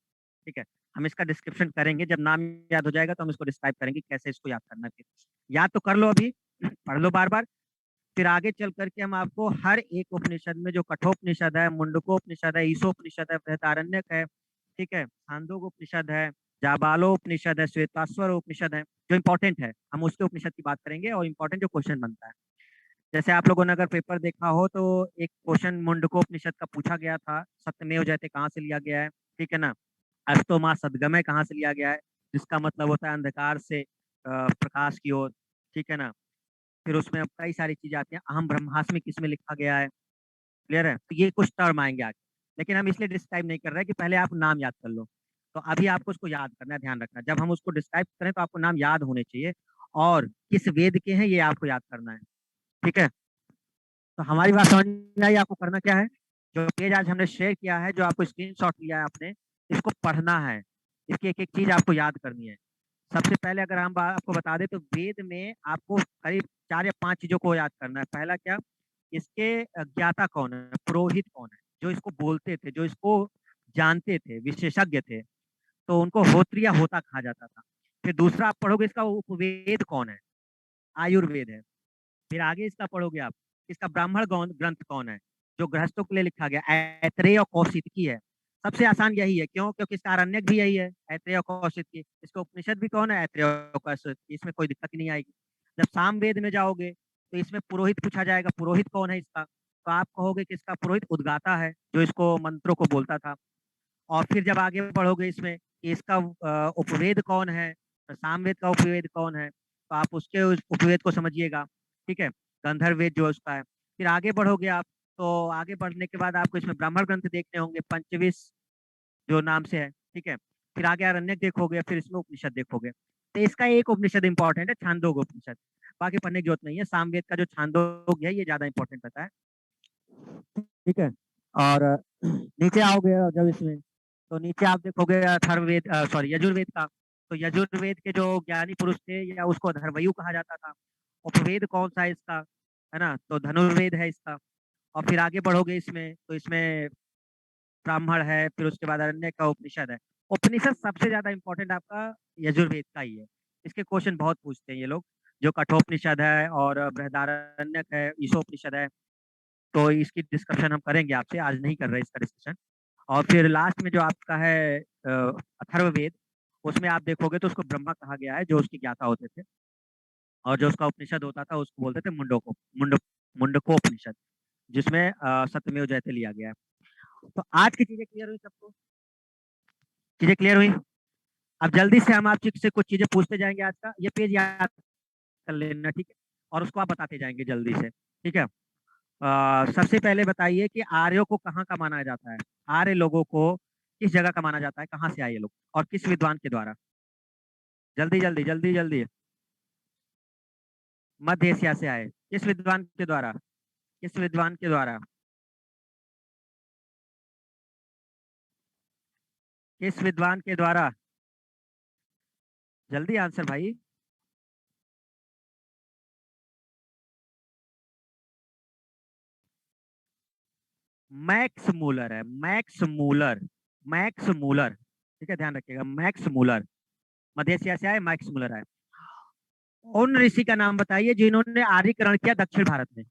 ठीक है, हम इसका डिस्क्रिप्शन करेंगे, जब नाम याद हो जाएगा तो हम इसको डिस्क्राइब करेंगे कैसे इसको याद करना है। फिर याद तो कर लो, अभी पढ़ लो बार बार। फिर आगे चल करके हम आपको हर एक उपनिषद में, जो कठोपनिषद है, मुंडकोपनिषद है, ईशोपनिषद है, बृहदारण्यक है, ठीक है, छांदोग्य उपनिषद है, जाबालो उपनिषद है, श्वेताश्वर उपनिषद है, जो इंपॉर्टेंट है हम उसके उपनिषद की बात करेंगे और इंपॉर्टेंट जो क्वेश्चन बनता है। जैसे आप लोगों ने अगर पेपर देखा हो तो एक क्वेश्चन मुंडकोपनिषद का पूछा गया था, सत्यमेव जयते कहाँ से लिया गया है, ठीक है ना। अस्तो माँ सद्गमय कहाँ से लिया गया है, जिसका मतलब होता है अंधकार से प्रकाश की ओर, ठीक है ना। फिर उसमें अब कई सारी चीजें आती हैं, अहम ब्रह्मास्मि किस में लिखा गया है, क्लियर है। तो ये कुछ टर्म आएंगे आगे, लेकिन हम इसलिए डिस्क्राइब नहीं कर रहे हैं कि पहले आप नाम याद कर लो। तो अभी आपको उसको याद करना है, ध्यान रखना, जब हम उसको डिस्क्राइब करें तो आपको नाम याद होने चाहिए और किस वेद के हैं ये आपको याद करना है। ठीक है, तो हमारी बात समझ में आई? आपको करना क्या है, जो पेज आज हमने शेयर किया है, जो आपको स्क्रीनशॉट लिया है आपने, इसको पढ़ना है। इसकी एक एक चीज आपको याद करनी है। सबसे पहले अगर हम आपको बता दें तो वेद में आपको करीब 4 या 5 चीजों को याद करना है। पहला क्या, इसके ज्ञाता कौन है, पुरोहित कौन है, जो इसको बोलते थे, जो इसको जानते थे, विशेषज्ञ थे, तो उनको होत्री या होता कहा जाता था। फिर दूसरा आप पढ़ोगे इसका उपवेद कौन है, आयुर्वेद है। फिर आगे इसका पढ़ोगे आप, इसका ब्राह्मण ग्रंथ कौन है, जो गृहस्थों के लिए लिखा गया, ऐत्रेय और कौशिकी है। सबसे आसान यही है, क्यों? क्योंकि इसका आरण्यक भी यही है, ऐत्रेय और कौशिकी। इसका उपनिषद भी कौन है, ऐत्रेय और कौशिकी, इसमें कोई दिक्कत नहीं आएगी। जब सामवेद में जाओगे तो इसमें पुरोहित पूछा जाएगा, पुरोहित कौन है इसका, तो आप कहोगे कि इसका पुरोहित उद्गाता है, जो इसको मंत्रों को बोलता था। और फिर जब आगे बढ़ोगे इसमें कि इसका उपवेद कौन है, सामवेद का उपवेद कौन है, तो आप उसके उस उपवेद को समझिएगा। ठीक है, गंधर्व वेद जो उसका है। फिर आगे बढ़ोगे आप, तो आगे बढ़ने के बाद आपको इसमें ब्राह्मण ग्रंथ देखने होंगे, पंचविश जो नाम से है। ठीक है, फिर आगे आरण्यक देखोगे, फिर इसमें उपनिषद देखोगे। तो इसका एक उपनिषद इंपॉर्टेंट है, छांदोग्य उपनिषद। बाकी पढ़ने की जरूरत नहीं है, सामवेद का जो छांदोग्य है ये ज्यादा इंपॉर्टेंट रहता है। ठीक है, और नीचे आओगे जब इसमें, तो नीचे आप देखोगे अथर्ववेद, सॉरी यजुर्वेद का। तो यजुर्वेद के जो ज्ञानी पुरुष थे, या उसको अथर्वयु कहा जाता था। उपवेद कौन सा है इसका, है ना, तो धनुर्वेद है इसका। और फिर आगे बढ़ोगे इसमें तो इसमें ब्राह्मण है, फिर उसके बाद अरण्य का उपनिषद है। उपनिषद सबसे ज्यादा इंपॉर्टेंट आपका यजुर्वेद का ही है। इसके क्वेश्चन बहुत पूछते हैं ये लोग, जो कठोपनिषद है और बृहदारण्यक है, ईशोपनिषद है। तो इसकी डिस्कशन हम करेंगे आपसे, आज नहीं कर रहे इसका डिस्कशन। और फिर लास्ट में जो आपका है अथर्ववेद, उसमें आप देखोगे तो उसको ब्रह्मा कहा गया है, जो उसके ज्ञाता होते थे। और जो उसका उपनिषद होता था उसको बोलते थे मुंडकोपनिषद, जिसमें सत्यमेव जयते लिया गया है। तो आज की चीजें क्लियर हुई सबको? चीजें क्लियर हुई? अब जल्दी से हम आपसे कुछ चीजें पूछते जाएंगे। आज का ये पेज याद कर लेना, ठीक है, और उसको आप बताते जाएंगे जल्दी से। ठीक है, सबसे पहले बताइए कि आर्यों को कहाँ का माना जाता है, आर्य लोगों को किस जगह का माना जाता है, कहाँ से आए ये लोग और किस विद्वान के द्वारा? जल्दी जल्दी जल्दी जल्दी। मध्य एशिया से आए, किस विद्वान के द्वारा, किस विद्वान के द्वारा, किस विद्वान के द्वारा? जल्दी आंसर भाई। मैक्स मूलर है, मैक्स मूलर, मैक्स मूलर। ठीक है, ध्यान रखिएगा, मैक्स मूलर। मध्य एशिया से आए, मैक्स मूलर आए। उन ऋषि का नाम बताइए जिन्होंने आर्यीकरण किया दक्षिण भारत में।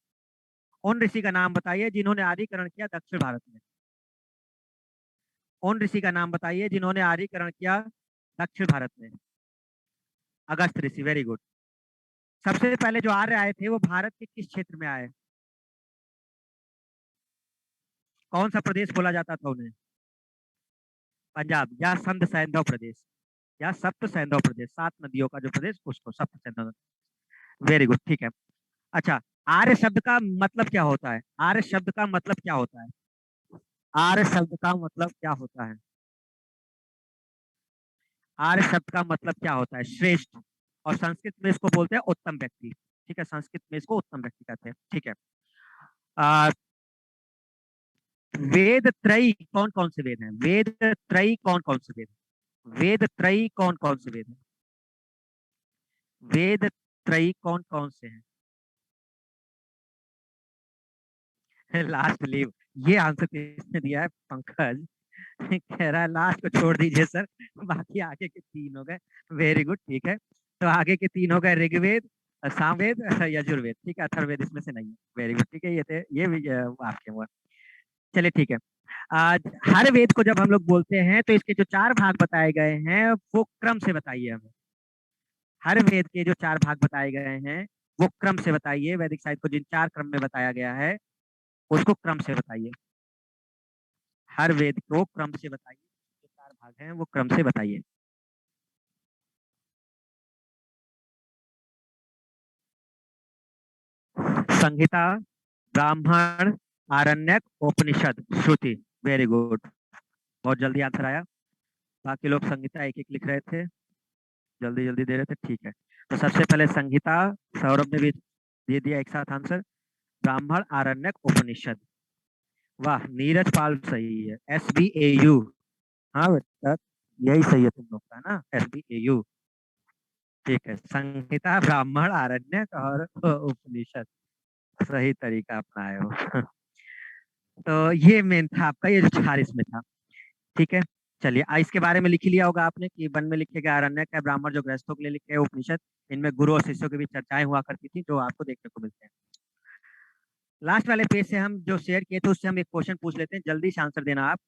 उन ऋषि का नाम बताइए जिन्होंने आर्यीकरण किया दक्षिण भारत में। उन ऋषि का नाम बताइए जिन्होंने आर्यीकरण किया दक्षिण भारत में। अगस्त ऋषि, वेरी गुड। सबसे पहले जो आर्य आए थे वो भारत के किस क्षेत्र में आए? कौन सा प्रदेश बोला जाता था उन्हें? पंजाब या संध सैंधव प्रदेश, या सप्त सैंधव प्रदेश, 7 नदियों का जो प्रदेश उसको सप्त सैंधव। वेरी गुड, ठीक है। अच्छा, आर्य शब्द का मतलब क्या होता है? आर्य शब्द का मतलब क्या होता है? आर्य शब्द का मतलब क्या होता है? आर्य शब्द का मतलब क्या होता है? श्रेष्ठ। और संस्कृत में इसको बोलते हैं उत्तम व्यक्ति। ठीक है, संस्कृत में इसको उत्तम व्यक्ति कहते हैं। ठीक है। आ, वेद त्रयी कौन कौन से वेद हैं? वेद त्रयी कौन कौन से वेद हैं? वेद त्रयी कौन कौन से वेद हैं? वेद त्रयी कौन कौन से हैं? लास्ट लीव, ये आंसर किसने दिया है? पंकज। कह रहा है लास्ट को छोड़ दीजिए सर, बाकी आगे के 3 हो गए। वेरी गुड, ठीक है। तो आगे के 3 हो गए, ऋग्वेद, सामवेद, यजुर्वेद। ठीक है, अथर्ववेद इसमें से नहीं है। वेरी गुड, ठीक है। ये थे, ये भी आपके हुआ। चलिए ठीक है। आज हर वेद को जब हम लोग बोलते हैं तो इसके जो 4 भाग बताए गए हैं वो क्रम से बताइए हमें। हर वेद के जो 4 भाग बताए गए हैं वो क्रम से बताइए। वैदिक साहित्य को जिन 4 क्रम में बताया गया है उसको क्रम से बताइए। हर वेद को क्रम से बताइए, जो 4 भाग हैं वो क्रम से बताइए। संहिता, ब्राह्मण, आरण्यक, उपनिषद, श्रुति। वेरी गुड, बहुत जल्दी आंसर आया। बाकी लोग संहिता एक एक लिख रहे थे, जल्दी जल्दी दे रहे थे। ठीक है, तो सबसे पहले संहिता, सौरभ ने भी दे दिया एक साथ आंसर। ब्राह्मण, आरण्यक, उपनिषद। वाह, नीरज पाल सही है। SBAU। हाँ बेटा, यही सही है तुम लोग का ना, SBAU। ठीक है, संहिता, ब्राह्मण, आरण्यक और उपनिषद, सही तरीका अपनाए हो। तो ये मेन था आपका, ये जो 4 इसमें था। ठीक है। चलिए, इसके बारे में लिख ही लिया होगा आपने कि वन में लिखे गए आरण्यक है, ब्राह्मण जो गृहस्थों के लिए लिखे हैं, उपनिषद इनमें गुरु और शिष्यों के बीच चर्चाएं हुआ करती थी जो आपको देखने को मिलते हैं। लास्ट वाले पेज से हम जो शेयर किए थे उससे हम एक क्वेश्चन पूछ लेते हैं, जल्दी से आंसर देना आप।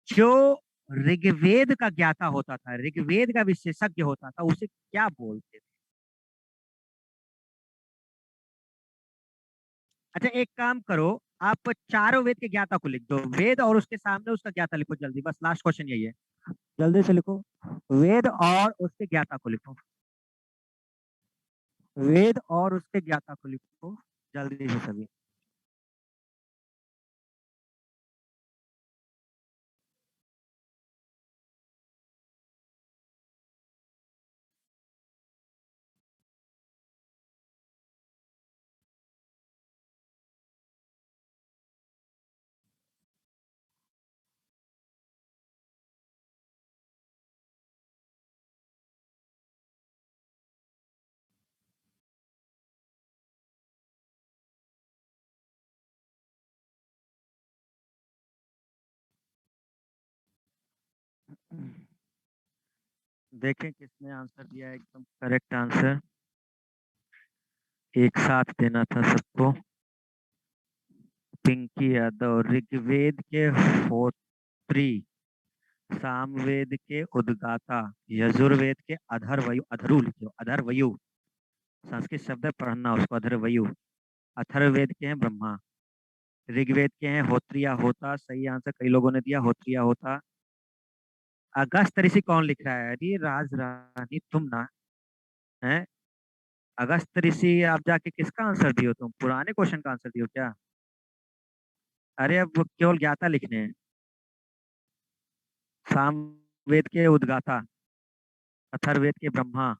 जो ऋग्वेद का ज्ञाता होता था, ऋग्वेद का विशेषज्ञ होता था, उसे क्या बोलते थे? अच्छा, एक काम करो, आप चारों वेद के ज्ञाता को लिख दो, वेद और उसके सामने उसका ज्ञाता लिखो जल्दी, बस लास्ट क्वेश्चन यही है। जल्दी से लिखो, वेद और उसके ज्ञाता को लिखो। वेद और उसके ज्ञाता को लिखो, जल्दी से सभी। देखें किसने आंसर दिया है एकदम करेक्ट आंसर, एक साथ देना था सबको। पिंकी यादव। ऋग्वेद के होत्री, सामवेद के उद्गाता, यजुर्वेद के अधर्वयु, अधरु लिखो, अधर्वयु, संस्कृत शब्द है, पढ़ना उसको, अधर्वयु। अथर्ववेद के हैं ब्रह्मा। ऋग्वेद के हैं होत्री या होता, सही आंसर कई लोगों ने दिया, होत्री या होता। अगस्त ऋषि कौन लिख रहा है? अरे राज रानी तुम ना, है? अगस्त ऋषि, आप जाके किसका आंसर दियो? तुम पुराने क्वेश्चन का आंसर दियो क्या? अरे अब वो केवल ज्ञाता लिखने हैं। सामवेद के उद्गाता, अथर्ववेद के ब्रह्मा,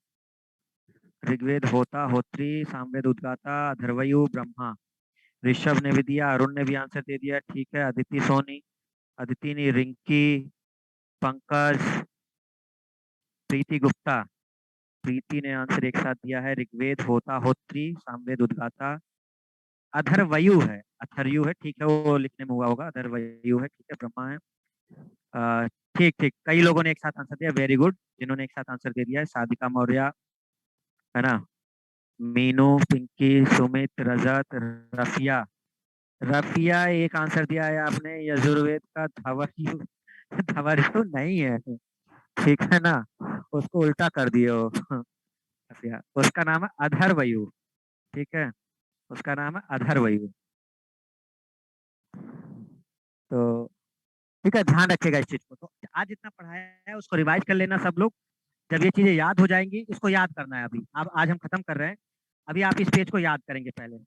ऋग्वेद होता होत्री, सामवेद उद्गाता, अथर्वयु ब्रह्मा। ऋषभ ने भी दिया, अरुण ने भी आंसर दे दिया, ठीक है। अदिति सोनी, अदिति ने, रिंकी, पंकज, प्रीति गुप्ता, प्रीति ने आंसर एक साथ दिया है, ऋग्वेद होता होत्री, सामवेद उद्गाता, अधर्वयु है, अथर्यु है, ठीक है, वो लिखने में हुआ होगा, अधर्वयु है, ठीक है, ब्रह्मा है। अ, ठीक ठीक, कई लोगों ने एक साथ आंसर दिया, वेरी गुड, जिन्होंने एक साथ आंसर दे दिया है, साधिका मौर्य, है ना, मीनू, पिंकी, सुमित, रजत, रफिया। रफिया एक आंसर दिया है आपने, यजुर्वेद का धवरयु। धवरयु नहीं है, ठीक है ना, उसको उल्टा कर दिए हो। हसिया, उसका नाम है अधर्वयु। ठीक है, उसका नाम है अधर्वयु। तो ठीक है, ध्यान रखिएगा इस चीज को। तो आज जितना पढ़ाया है उसको रिवाइज कर लेना सब लोग। जब ये चीजें याद हो जाएंगी, इसको याद करना है अभी। अब आज हम खत्म कर रहे हैं, अभी आप इस पेज को याद करेंगे पहले।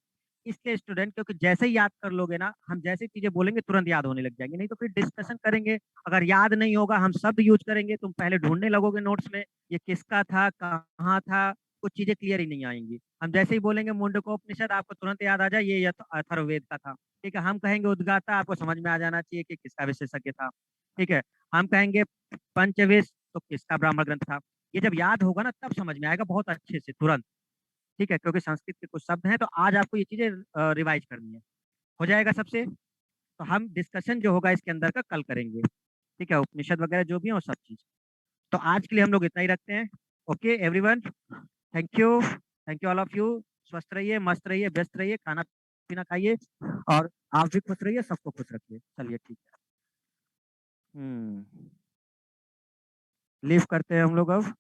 इसलिए स्टूडेंट, क्योंकि जैसे ही याद कर लोगे ना, हम जैसे चीजें बोलेंगे तुरंत याद होने लग जाएंगे, नहीं तो फिर डिस्कशन करेंगे। अगर याद नहीं होगा, हम शब्द यूज करेंगे, तुम पहले ढूंढने लगोगे नोट्स में, ये किसका था, कहाँ था, कुछ चीजें क्लियर ही नहीं आएंगी। हम जैसे ही बोलेंगे मुंडकोपनिषद, आपको तुरंत याद आ जाए ये तो अथर्ववेद का था। ठीक है, हम कहेंगे उद्गाता, आपको समझ में आ जाना चाहिए कि किसका विशेषज्ञ था। ठीक है, हम कहेंगे पंचवेश, तो किसका ब्राह्मण ग्रंथ था। ये जब याद होगा ना, तब समझ में आएगा बहुत अच्छे से, तुरंत। ठीक है, क्योंकि संस्कृत के कुछ शब्द हैं, तो आज आपको ये चीजें रिवाइज करनी है। हो जाएगा सबसे। तो हम डिस्कशन जो होगा इसके अंदर का कल करेंगे। ठीक है, उपनिषद वगैरह जो भी है वो सब चीज। तो आज के लिए हम लोग इतना ही रखते हैं। Okay everyone, thank you, thank you all of you. स्वस्थ रहिए, मस्त रहिए, व्यस्त रहिए, खाना पीना खाइए, और आप भी खुश रहिए, सबको खुश रखिए। चलिए ठीक है। लीव करते हैं हम लोग अब।